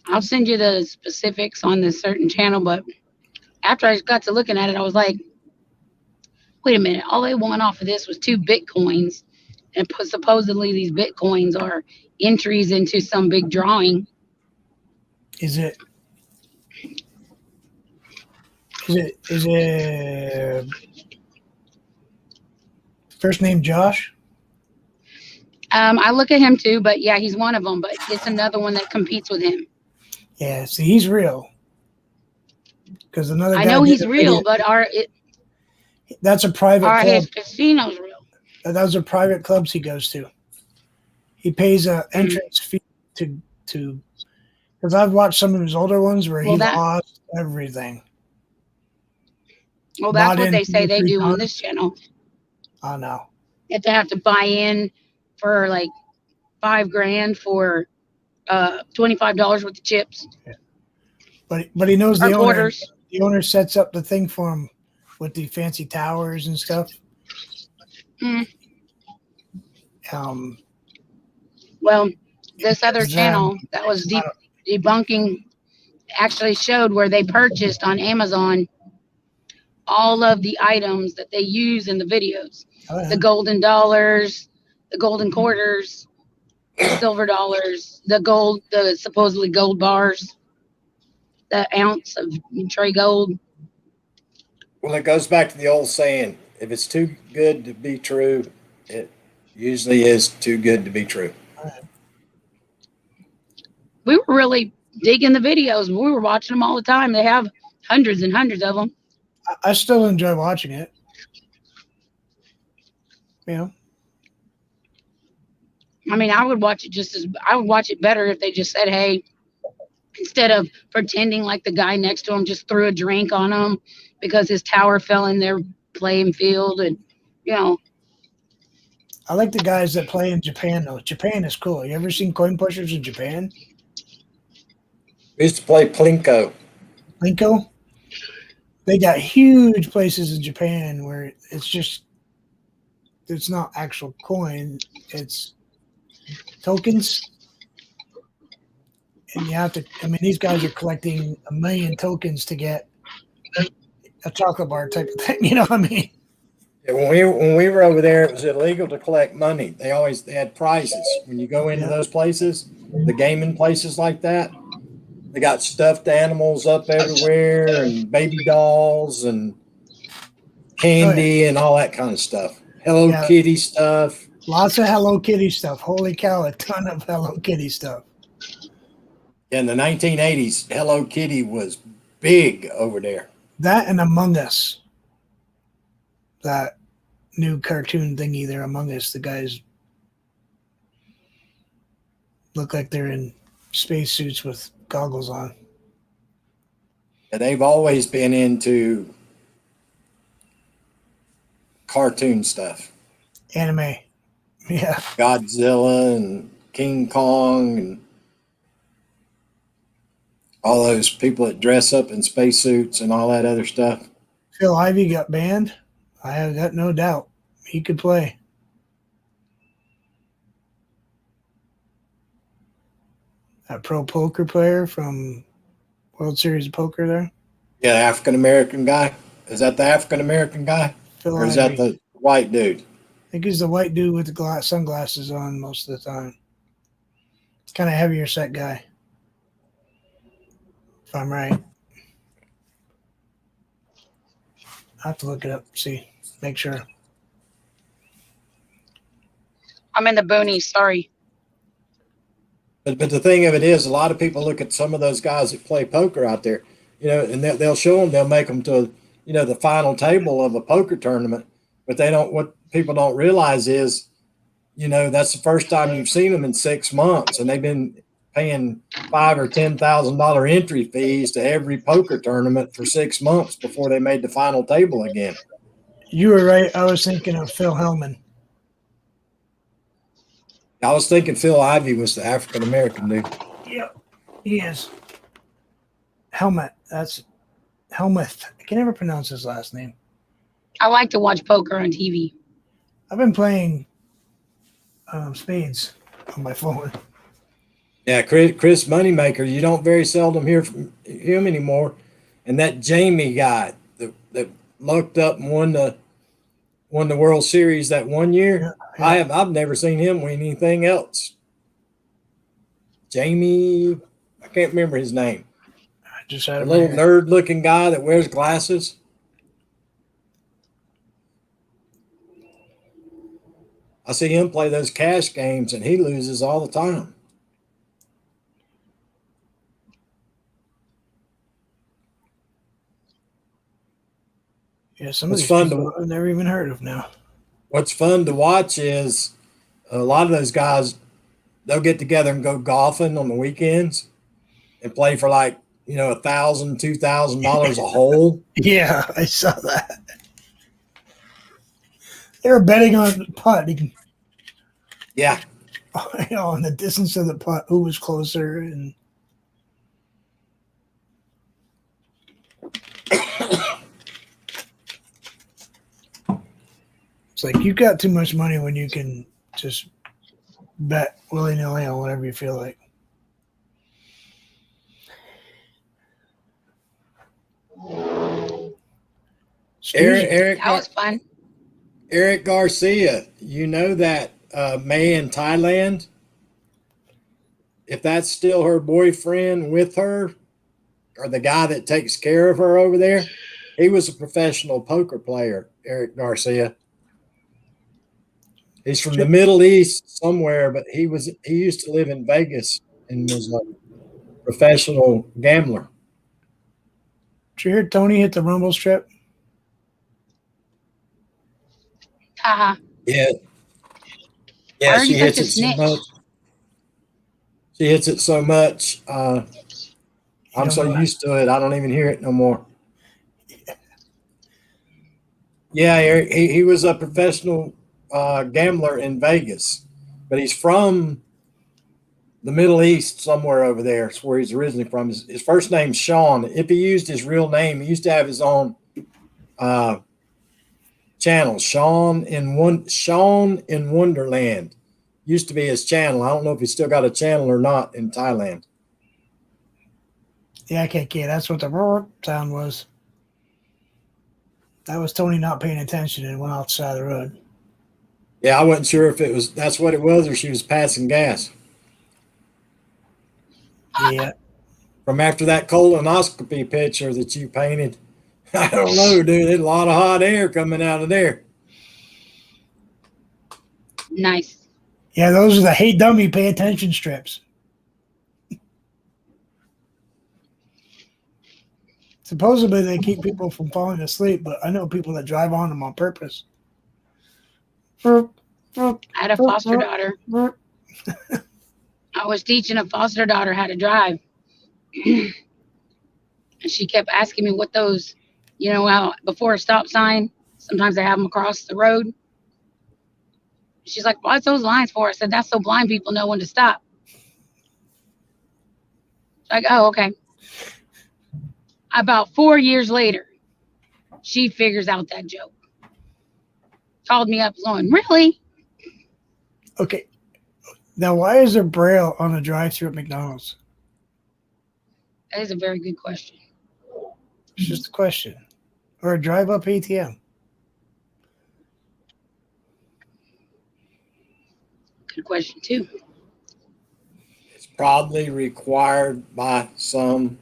I'll send you the specifics on this certain channel, but after I got to looking at it, I was like, wait a minute, all they won off of this was 2 Bitcoins. And supposedly these Bitcoins are entries into some big drawing. Is it first name Josh? I look at him too, but yeah, he's one of them, but it's another one that competes with him. Yeah, see, he's real. Because another I guy know did he's a real, video- but that's a private are club. his casinos real? Those are private clubs he goes to. He pays a entrance fee to because I've watched some of his older ones where he lost everything. Well, that's Not what in they say they 2 or 3 do on times. this channel. Oh no. That they have to buy in for like $5,000 for $25 worth of chips But he knows or the owner. quarters. The owner sets up the thing for him with the fancy towers and stuff. Mm. Um, Well, this other Them. channel that was debunking actually showed where they purchased on Amazon all of the items that they use in the videos. oh, yeah. The golden dollars, the golden quarters, the silver dollars, the supposedly gold bars, the ounce of tray gold. Well, it goes back to the old saying, if it's too good to be true, it usually is too good to be true. We were really digging the videos. We were watching them all the time. They have hundreds and hundreds of them. I still enjoy watching it. You know, I mean, I would watch it better if they just said, hey, instead of pretending like the guy next to him just threw a drink on him because his tower fell in their playing field. And, you know, I like the guys that play in Japan though. Japan is cool. You ever seen coin pushers in Japan? We used to play Plinko. Linko? They got huge places in Japan where it's not actual coin, it's tokens. And you have to, I mean, these guys are collecting 1 million tokens to get a chocolate bar type of thing. You know what I mean? Yeah, when we were over there, it was illegal to collect money. They had prizes. When you go into those places, the gaming places like that, they got stuffed animals up everywhere and baby dolls and candy and all that kind of stuff. Hello Kitty stuff. Lots of Hello Kitty stuff. Holy cow, a ton of Hello Kitty stuff. In the 1980s, Hello Kitty was big over there. That and Among Us. That new cartoon thingy there, Among Us. The guys look like they're in spacesuits with goggles on. And they've always been into cartoon stuff. Anime. Yeah. Godzilla and King Kong and all those people that dress up in spacesuits and all that other stuff. Phil Ivey got banned. I have got no doubt. He could play. That pro poker player from World Series of Poker there. Yeah, the African American guy. Is that the African American guy? Phil Or is Ivey. that the white dude? I think he's the white dude with the sunglasses on most of the time. Kind of heavier set guy. If I'm right. I have to look it up, see, make sure. I'm in the boonies. Sorry. But the thing of it is, a lot of people look at some of those guys that play poker out there, you know, and they'll show them, they'll make them to, you know, the final table of a poker tournament. But they don't, what people don't realize is, you know, that's the first time you've seen them in 6 months, and they've been paying $5,000 or $10,000 entry fees to every poker tournament for 6 months before they made the final table again. You were right. I was thinking of Phil Hellman. I was thinking Phil Ivey was the African American dude. Yep, he is. Helmet. That's Helmuth. I can never pronounce his last name. I like to watch poker on TV. I've been playing spades on my phone. Yeah, Chris Moneymaker. You don't very seldom hear from him anymore. And that Jamie guy that looked up and won the World Series that one year. Yeah. I've never seen him win anything else. Jamie, I can't remember his name. I just had A him little here. nerd-looking guy that wears glasses. I see him play those cash games, and he loses all the time. Yeah, some of It's these fun people to- I've never even heard of now. What's fun to watch is a lot of those guys, they'll get together and go golfing on the weekends and play for like, $1,000, $2,000 a hole. Yeah, I saw that. They were betting on the putt, Yeah. on the distance of the putt, who was closer, and it's like you got too much money when you can just bet willy nilly on whatever you feel like. Eric That was fun. Eric Garcia, you know that May in Thailand? If that's still her boyfriend with her, or the guy that takes care of her over there, he was a professional poker player, Eric Garcia. He's from the Middle East somewhere, but he used to live in Vegas and was a professional gambler. Did you hear Tony hit the Rumble strip? Haha. Yeah. Why Yeah, are she you hits such a it so snitch? much. She hits it so much. I'm don't so know. used to it, I don't even hear it no more. Yeah, Eric, he was a professional gambler in Vegas, but he's from the Middle East somewhere over there. It's where he's originally from. His first name's Sean. If he used his real name, he used to have his own channel, Sean in Wonderland. Used to be his channel. I don't know if he's still got a channel or not in Thailand. Yeah, KK, that's what the sound was. That was Tony not paying attention and went outside the road. Yeah, I wasn't sure if that's what it was or she was passing gas. Yeah. From after that colonoscopy picture that you painted. I don't know, dude. There's a lot of hot air coming out of there. Nice. Yeah, those are the hey dummy, pay attention strips. Supposedly they keep people from falling asleep, but I know people that drive on them on purpose. I had a foster daughter. I was teaching a foster daughter how to drive. And she kept asking me what those, how before a stop sign, sometimes they have them across the road. She's like, what's those lines for? I said, that's so blind people know when to stop. She's like, oh, okay. About 4 years later, she figures out that joke. Called me up going, really? Okay. Now, why is there Braille on a drive-thru at McDonald's? That is a very good question. It's just a question. Or a drive-up ATM. Good question, too. It's probably required by some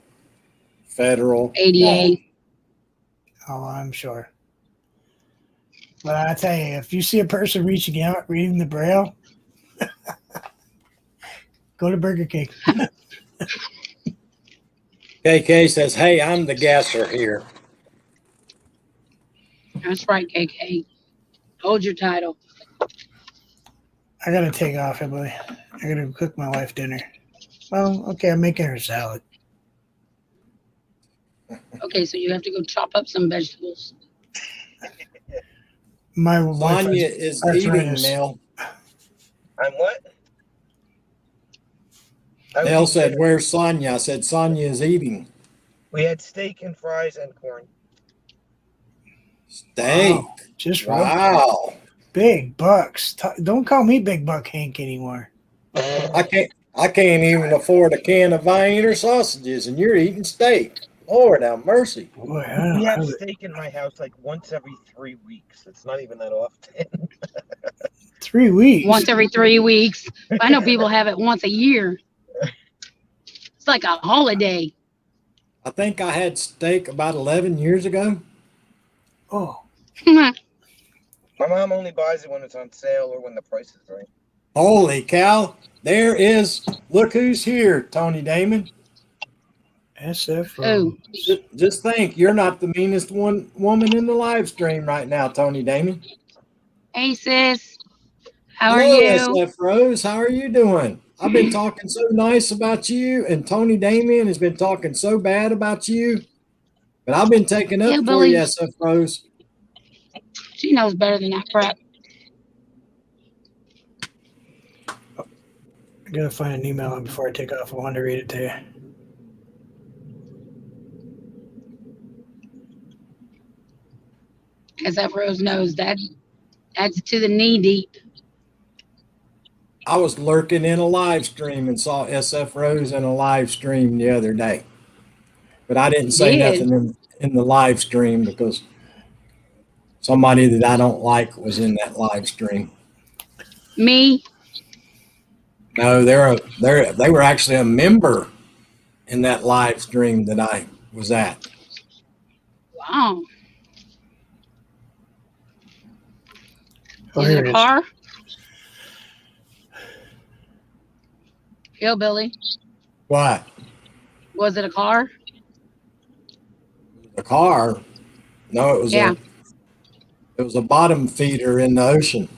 federal ADA. Oh, I'm sure. But I tell you, if you see a person reaching out, reading the Braille, go to Burger King. KK says, hey, I'm the guesser here. That's right, KK. Hold your title. I gotta take off, Emily. I gotta cook my wife dinner. Well, okay, I'm making her salad. Okay, so you have to go chop up some vegetables. My wife Sonya has is eating, arthritis. Nell. I'm what? I Nell was said, eating- "Where's Sonya?" I said, "Sonya is eating we had steak and fries and corn. steak." Wow. Just real Wow. big bucks. Don't call me Big Buck Hank anymore. I can't even afford a can of Vienna sausages, and you're eating steak. Lord have mercy. Boy, I don't We have know. steak in my house like once every 3 weeks. It's not even that often. 3 weeks. Once every 3 weeks. I know people have it once a year. It's like a holiday. I think I had steak about 11 years ago. Oh, My mom only buys it when it's on sale or when the price is right. Holy cow. There is, look who's here, Tony Damon. SF. Oh. Just think, you're not the meanest woman in the live stream right now, Tony Damon. Hey, sis. How are Hello, you? SF Rose. How are you doing? I've been talking so nice about you, and Tony Damien has been talking so bad about you. But I've been taking up Yeah, for Billy. you, SF Rose. She knows better than that crap. I gotta find an email before I take off. I wanted to read it to you. As that Rose knows, that's to the knee deep. I was lurking in a live stream and saw SF Rose in a live stream the other day. But I didn't say Did. nothing in the live stream because somebody that I don't like was in that live stream. Me? No, they were actually a member in that live stream that I was at. Wow. Oh, Is here it it a is. car? Hillbilly. What? Was it a car? The car? No, it was Yeah. it was a bottom feeder in the ocean.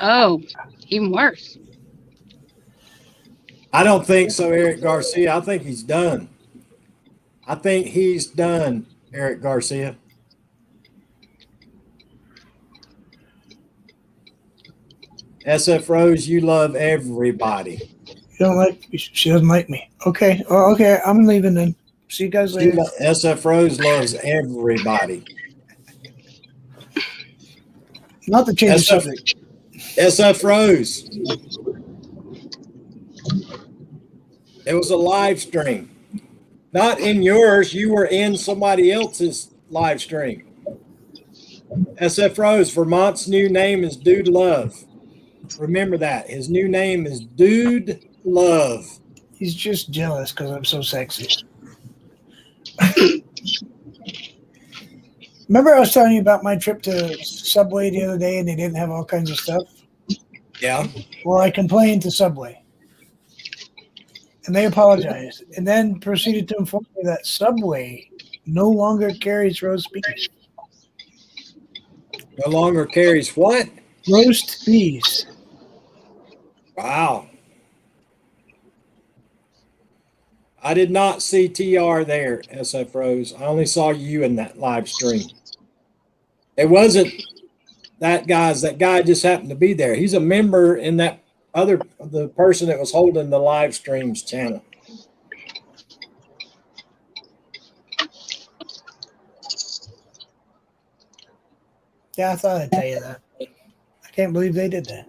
Oh, even worse. I don't think so, Eric Garcia. I think he's done. I think he's done, Eric Garcia. SF Rose, you love everybody. You don't like? She doesn't like me. Okay. Oh, okay. I'm leaving then. See you guys later. SF Rose loves everybody. Not to change the SF subject. SF Rose. It was a live stream. Not in yours. You were in somebody else's live stream. SF Rose, Vermont's new name is Dude Love. Remember that. His new name is Dude Love. He's just jealous because I'm so sexy. Remember I was telling you about my trip to Subway the other day and they didn't have all kinds of stuff? Yeah. Well, I complained to Subway. And they apologized. And then proceeded to inform me that Subway no longer carries roast beef. No longer carries what? Roast beef. Wow. I did not see TR there, SF Rose. I only saw you in that live stream. It wasn't that guy's. That guy just happened to be there. He's a member in that the person that was holding the live streams channel. Yeah, I thought I'd tell you that. I can't believe they did that.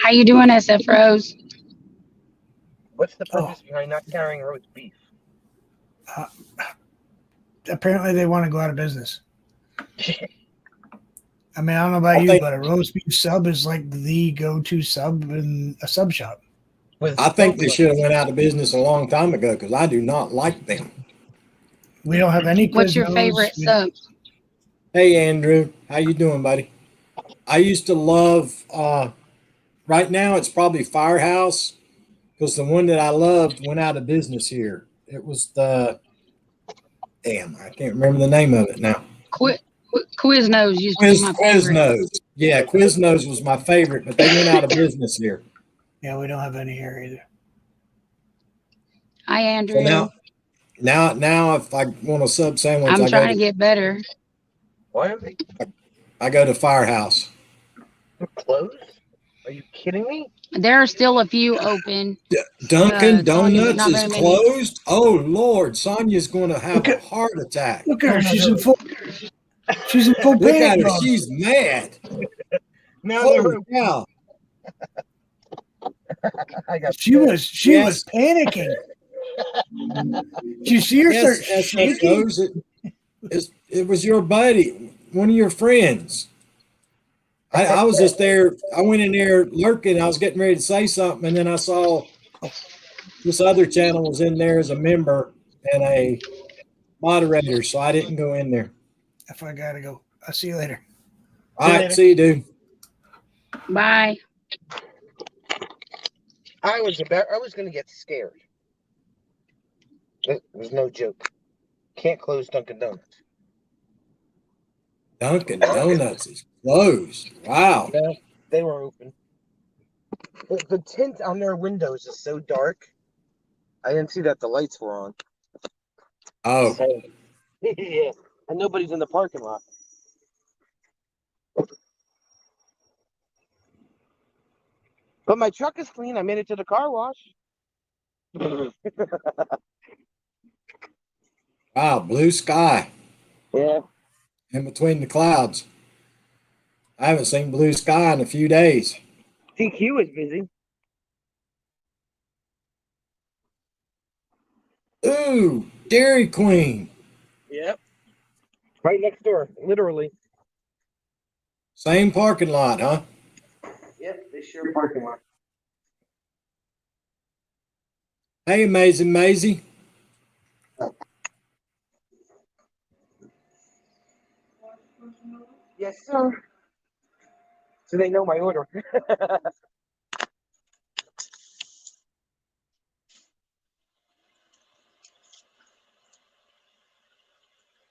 How you doing, SF Rose? What's the purpose behind not carrying roast beef? Apparently they want to go out of business. I mean, I don't know about I you, think- but a roast beef sub is like the go-to sub in a sub shop. I think they should have went out of business a long time ago because I do not like them. We don't have any What's your Quiznos. favorite sub? Hey, Andrew. How you doing, buddy? I used to love, right now it's probably Firehouse because the one that I loved went out of business here. It was I can't remember the name of it now. Quiznos used to be my favorite. Quiznos. Yeah, Quiznos was my favorite, but they went out of business here. Yeah, we don't have any here either. Hi, So Andrew. now, if I want a sub sandwich, I'm trying to get better. Why are they I go to Firehouse. closed? Are you kidding me? There are still a few open. Dunkin' Sonya, but Donuts not is very many. closed. Oh Lord, Sonia's going to have Look a at- heart attack. Look at her. No, She's no, in full. She's in full Look at panic her, mode. she's mad. Now Holy cow! I got She was Yes. panicking. Did you see her start Yes, shaking? SFOs. It was your buddy, one of your friends. I was just there. I went in there lurking. I was getting ready to say something, and then I saw this other channel was in there as a member and a moderator, so I didn't go in there. If I gotta go, I'll see you later. All right, see you, dude. Bye. I was gonna get scared. It was no joke. Can't close Dunkin' Donuts. Dunkin' Donuts is closed. Wow. No, they were open. The tint on their windows is so dark. I didn't see that the lights were on. Oh, So, yeah, and nobody's in the parking lot. But my truck is clean. I made it to the car wash. wow. Blue sky Yeah. in between the clouds. I haven't seen blue sky in a few days. TQ is busy. Ooh, Dairy Queen. Yep. Right next door, literally. Same parking lot, huh? Yep, they share parking lot. Hey, Amazing Maisie. Yes, sir. So they know my order.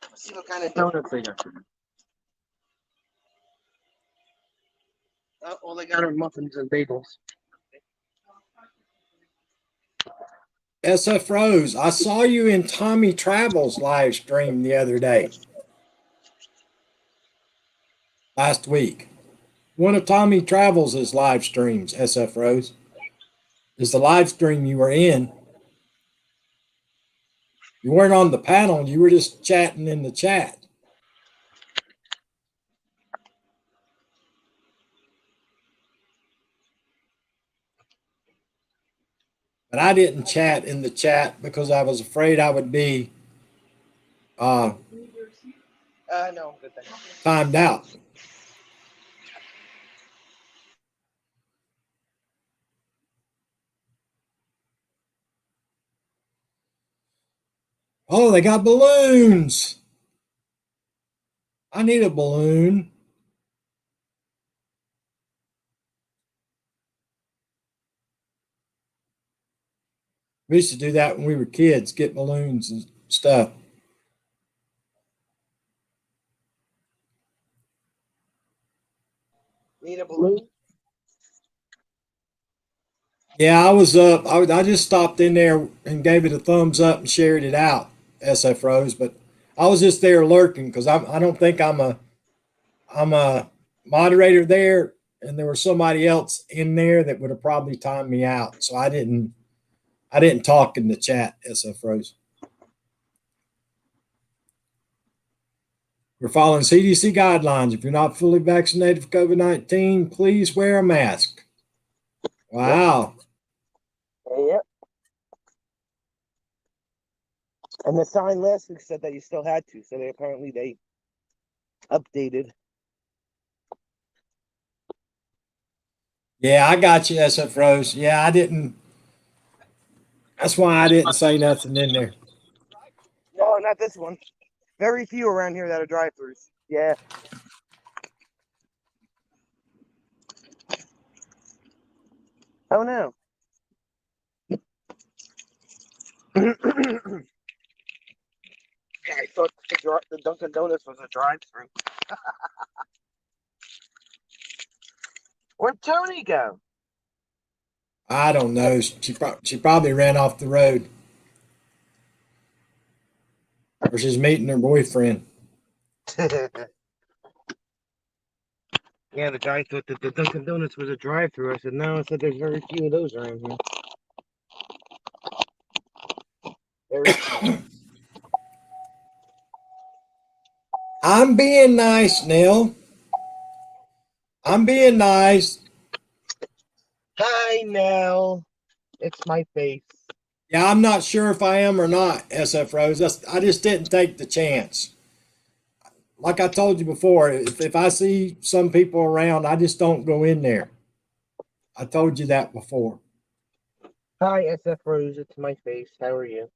Let's see what kind of donuts they got. All they got are muffins and bagels. SF Rose, I saw you in Tommy Travel's live stream the other day. Last week. One of Tommy Travels' live streams, SF Rose, is the live stream you were in. You weren't on the panel, you were just chatting in the chat. But I didn't chat in the chat because I was afraid I would be No, I'm good. Thanks. timed out. Oh, they got balloons. I need a balloon. We used to do that when we were kids, get balloons and stuff. Need a balloon? Yeah, I was up. I just stopped in there and gave it a thumbs up and shared it out, SF Rose. But I was just there lurking because I don't think I'm a moderator there, and there was somebody else in there that would have probably timed me out. So I didn't talk in the chat, SF Rose. We're following CDC guidelines. If you're not fully vaccinated for COVID-19, please wear a mask. Wow. Yep. And the sign last week said that you still had to, so they updated. Yeah, I got you, SF Rose. Yeah, I didn't. That's why I didn't say nothing in there. No, not this one. Very few around here that are drive-throughs. Yeah. Oh no. Yeah, I thought the Dunkin' Donuts was a drive-through. Where'd Tony go? I don't know. She probably ran off the road, or she's meeting her boyfriend. Yeah, the guy thought that the Dunkin' Donuts was a drive-through. I said no. I said there's very few of those around here. Very few. I'm being nice, Neil. I'm being nice. Hi, Nell. It's my face. Yeah, I'm not sure if I am or not, SF Rose. I just didn't take the chance. Like I told you before, if I see some people around, I just don't go in there. I told you that before. Hi, SF Rose. It's my face. How are you?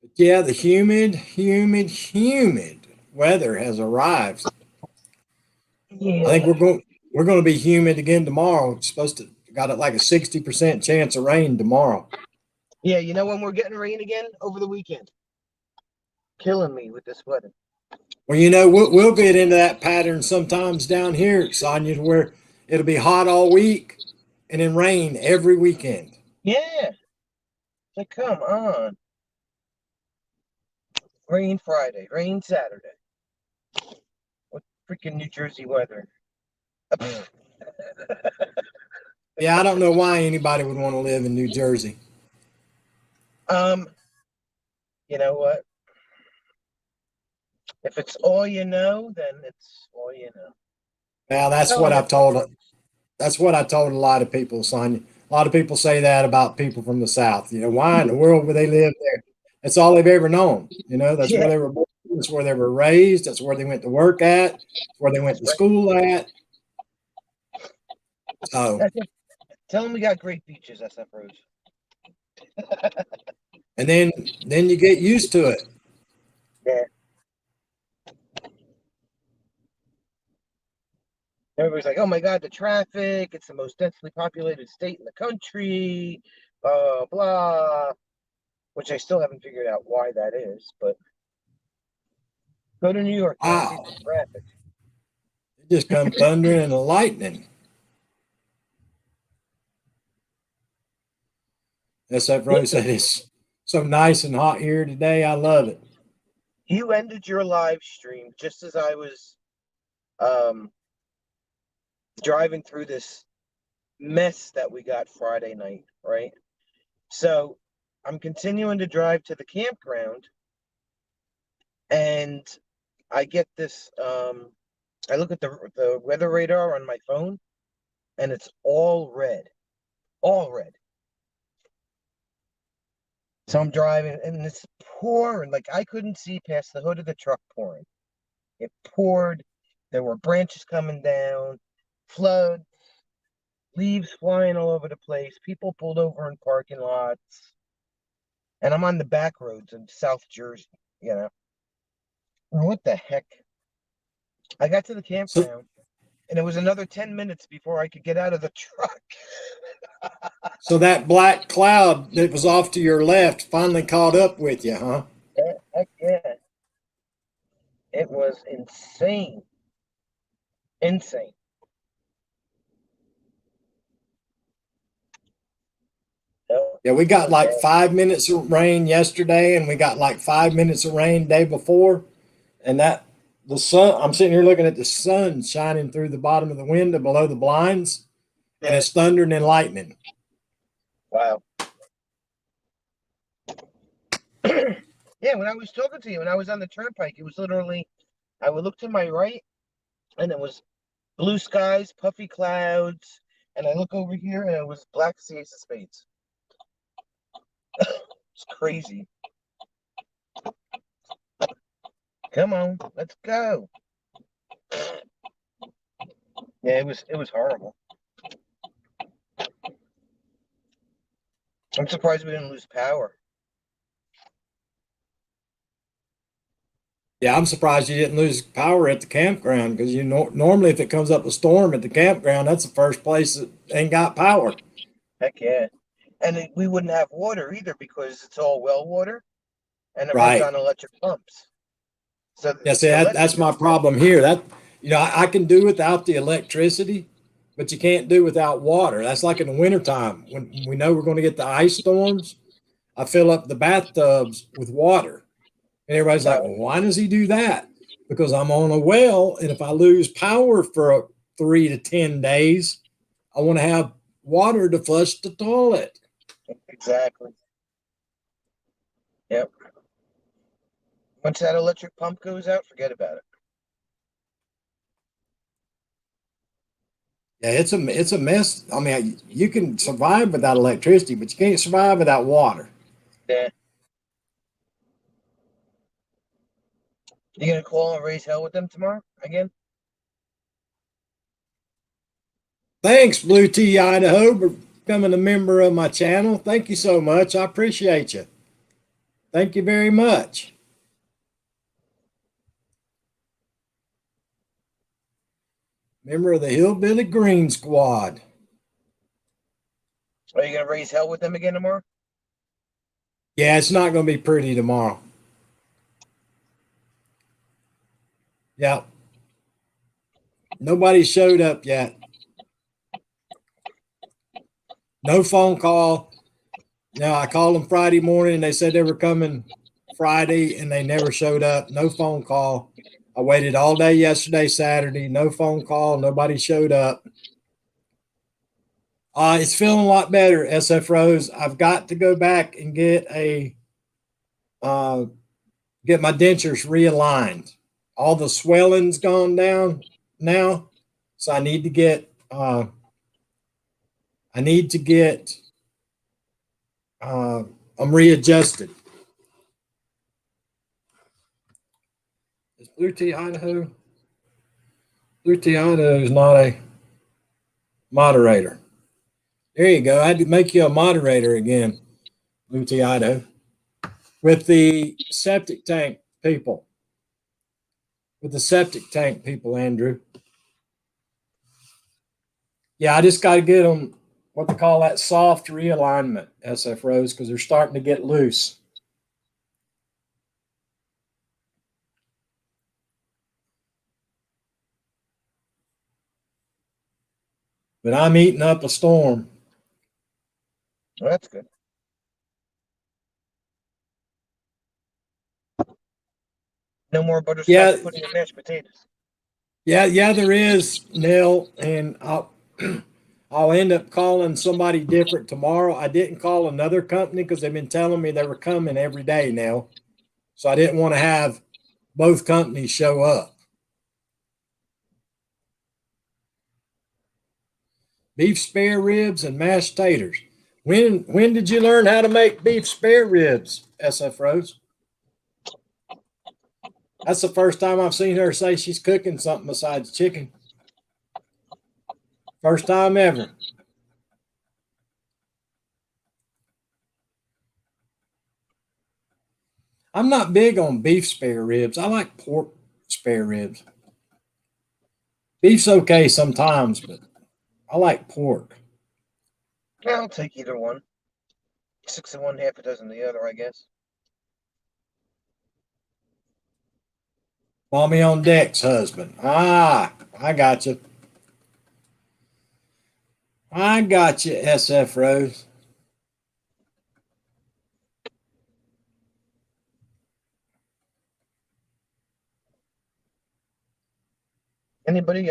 But yeah, the humid weather has arrived. I think Yeah. we're going to be humid again tomorrow. It's supposed to got it like a 60% chance of rain tomorrow. Yeah, you know when we're getting rain again? Over the weekend. Killing me with this weather. Well, we'll get into that pattern sometimes down here, Sonia, where it'll be hot all week and then rain every weekend. Yeah. Like, come on. Rain Friday, rain Saturday. What freaking New Jersey weather? Yeah, I don't know why anybody would want to live in New Jersey. um, you know what? If it's all you know, then it's all you know. Well, that's Tell what them I've it's not told. wrong. That's what I told a lot of people, Sonia. A lot of people say that about people from the South. Why in the world would they live there? That's all they've ever known. That's where Yeah, they were born. That's where they were raised. That's where they went to work at. That's where they went that's to right. school at. So, That's it. Tell them we got great beaches, SF Rose. and then you get used to it. Yeah. Everybody's like, oh my God, the traffic. It's the most densely populated state in the country. Blah, blah. Which I still haven't figured out why that is. But go to New York, you'll see Wow. the traffic. It just come thundering and lightning. SF Rose said it's so nice and hot here today. I love it. You ended your live stream just as I was um, driving through this mess that we got Friday night, right? So I'm continuing to drive to the campground and I get this I look at the weather radar on my phone and it's all red. All red. So I'm driving and it's pouring. Like I couldn't see past the hood of the truck pouring. It poured. There were branches coming down, flood, leaves flying all over the place. People pulled over in parking lots. And I'm on the back roads in South Jersey, you know. What the heck? I got to the So campground and it was another 10 minutes before I could get out of the truck. so that black cloud that was off to your left finally caught up with you, huh? Heck yeah. It was insane. Insane. No, Yeah, we it got was like bad. 5 minutes of rain yesterday, and we got like 5 minutes of rain day before. And that the sun, I'm sitting here looking at the sun shining through the bottom of the window below the blinds, and Yeah. it's thundering and lightning. Wow. Yeah, when I was talking to you, when I was on the turnpike, it was literally, I would look to my right and it was blue skies, puffy clouds, and I look over here and it was black sea ace of spades. It's crazy. Come on, let's go. Yeah, it was horrible. I'm surprised we didn't lose power. Yeah, I'm surprised you didn't lose power at the campground because normally if it comes up a storm at the campground, that's the first place that ain't got power. Heck yeah. And we wouldn't have water either because it's all well water. and it runs Right. on electric pumps. So Yeah, see, the that's electric my is- problem here. I can do without the electricity, but you can't do without water. That's like in the wintertime when we know we're going to get the ice storms. I fill up the bathtubs with water. And everybody's like, well, why does he do that? Because I'm on a well. And if I lose power for 3 to 10 days, I want to have water to flush the toilet. Exactly. Yep. Once that electric pump goes out, forget about it. Yeah, it's a mess. I mean, you can survive without electricity, but you can't survive without water. Yeah. You gonna call and raise hell with them tomorrow again? Thanks, Blue Tea Idaho, for becoming a member of my channel. Thank you so much. I appreciate you. Thank you very much. Member of the Hillbilly Green Squad. Are you gonna raise hell with them again tomorrow? Yeah, it's not going to be pretty tomorrow. Yeah. Nobody showed up yet. No phone call. Now, I called them Friday morning and they said they were coming Friday and they never showed up. No phone call. I waited all day yesterday, Saturday. No phone call. Nobody showed up. It's feeling a lot better, SF Rose. I've got to go back and get my dentures realigned. All the swelling's gone down now, so I need to get I'm readjusted. Is Blue Tea Idaho? Blue Tea Idaho is not a moderator. There you go. I had to make you a moderator again, Blue Tea Idaho, with the septic tank people. Andrew. Yeah, I just got to get them what they call that soft realignment, SF Rose, because they're starting to get loose. But I'm eating up a storm. Well, that's good. No more butterscotch Yeah. pudding and mashed potatoes. Yeah, there is, Nell, and I'll end up calling somebody different tomorrow. I didn't call another company because they've been telling me they were coming every day now. So I didn't want to have both companies show up. Beef spare ribs and mashed taters. When did you learn how to make beef spare ribs, SF Rose? That's the first time I've seen her say she's cooking something besides chicken. First time ever. I'm not big on beef spare ribs. I like pork spare ribs. Beef's okay sometimes, but I like pork. Yeah, I'll take either one. 6 of one, half a dozen of the other, I guess. Mommy on deck's husband. I got you. I got you, SF Rose. Anybody?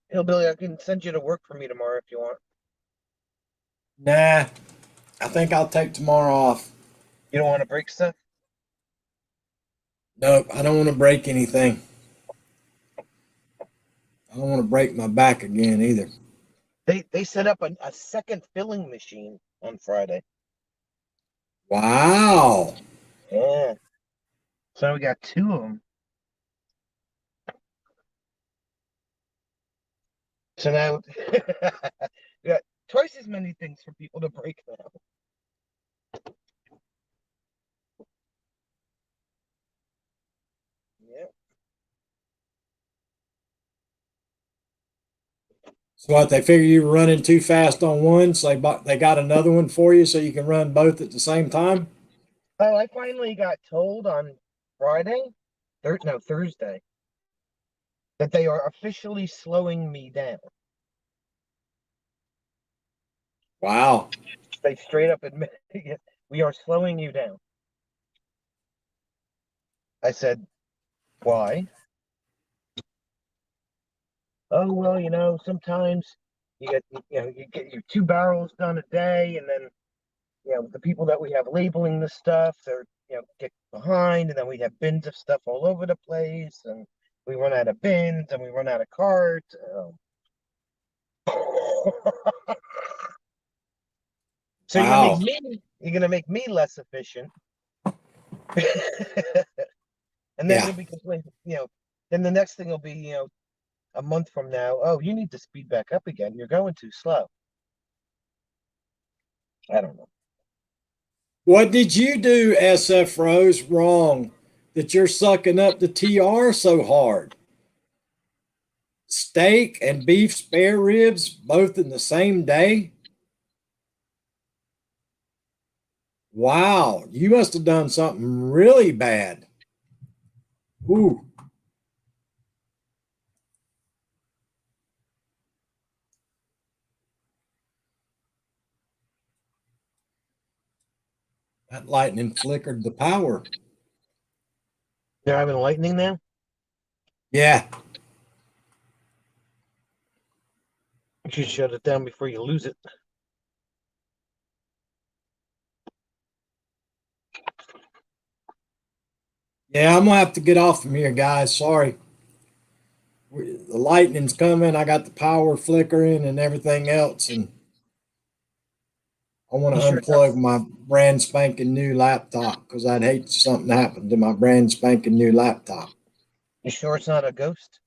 Hillbilly, I can send you to work for me tomorrow if you want. Nah, I think I'll take tomorrow off. You don't want to break stuff? Nope, I don't want to break anything. I don't want to break my back again either. They set up a second filling machine on Friday. Wow. Yeah. So we got 2 of them. So now we got twice as many things for people to break now. Yeah. So what, they figure you were running too fast on one, so they got another one for you so you can run both at the same time? Oh, I finally got told on Friday, Thursday, that they are officially slowing me down. Wow. They straight up admitted it. We are slowing you down. I said, why? Oh, well, sometimes you get your 2 barrels done a day, and then the people that we have labeling the stuff, they're get behind, and then we have bins of stuff all over the place, and we run out of bins and we run out of carts. So Wow. you're gonna make me less efficient. And then Yeah. you'll be complaining, then the next thing will be, a month from now, oh, you need to speed back up again. You're going too slow. I don't know. What did you do, SF Rose, wrong that you're sucking up the TR so hard? Steak and beef spare ribs both in the same day? Wow, you must have done something really bad. Ooh. That lightning flickered the power. They're having lightning now? Yeah. You should shut it down before you lose it. Yeah, I'm gonna have to get off from here, guys. Sorry. The lightning's coming. I got the power flickering and everything else, and I want to You sure unplug my brand spanking new laptop because I'd hate something to happen to my brand spanking new laptop. You sure it's not a ghost?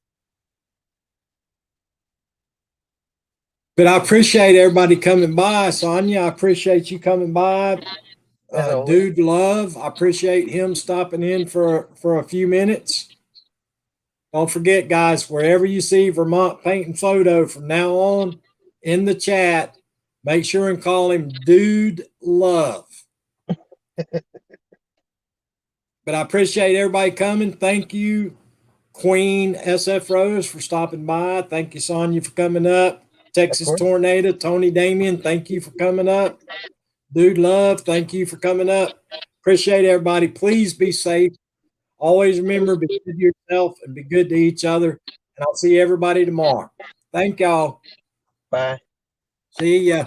But I appreciate everybody coming by. Sonia, I appreciate you coming by. As always. Dude Love, I appreciate him stopping in for a few minutes. Don't forget, guys, wherever you see Vermont Painting Photo from now on in the chat, make sure and call him Dude Love. But I appreciate everybody coming. Thank you, Queen SF Rose, for stopping by. Thank you, Sonia, for coming up. Texas course. Tornado, Tony Damien, thank you for coming up. Dude Love, thank you for coming up. Appreciate everybody. Please be safe. Always remember, be good to yourself and be good to each other. And I'll see everybody tomorrow. Thank y'all. Bye. See ya.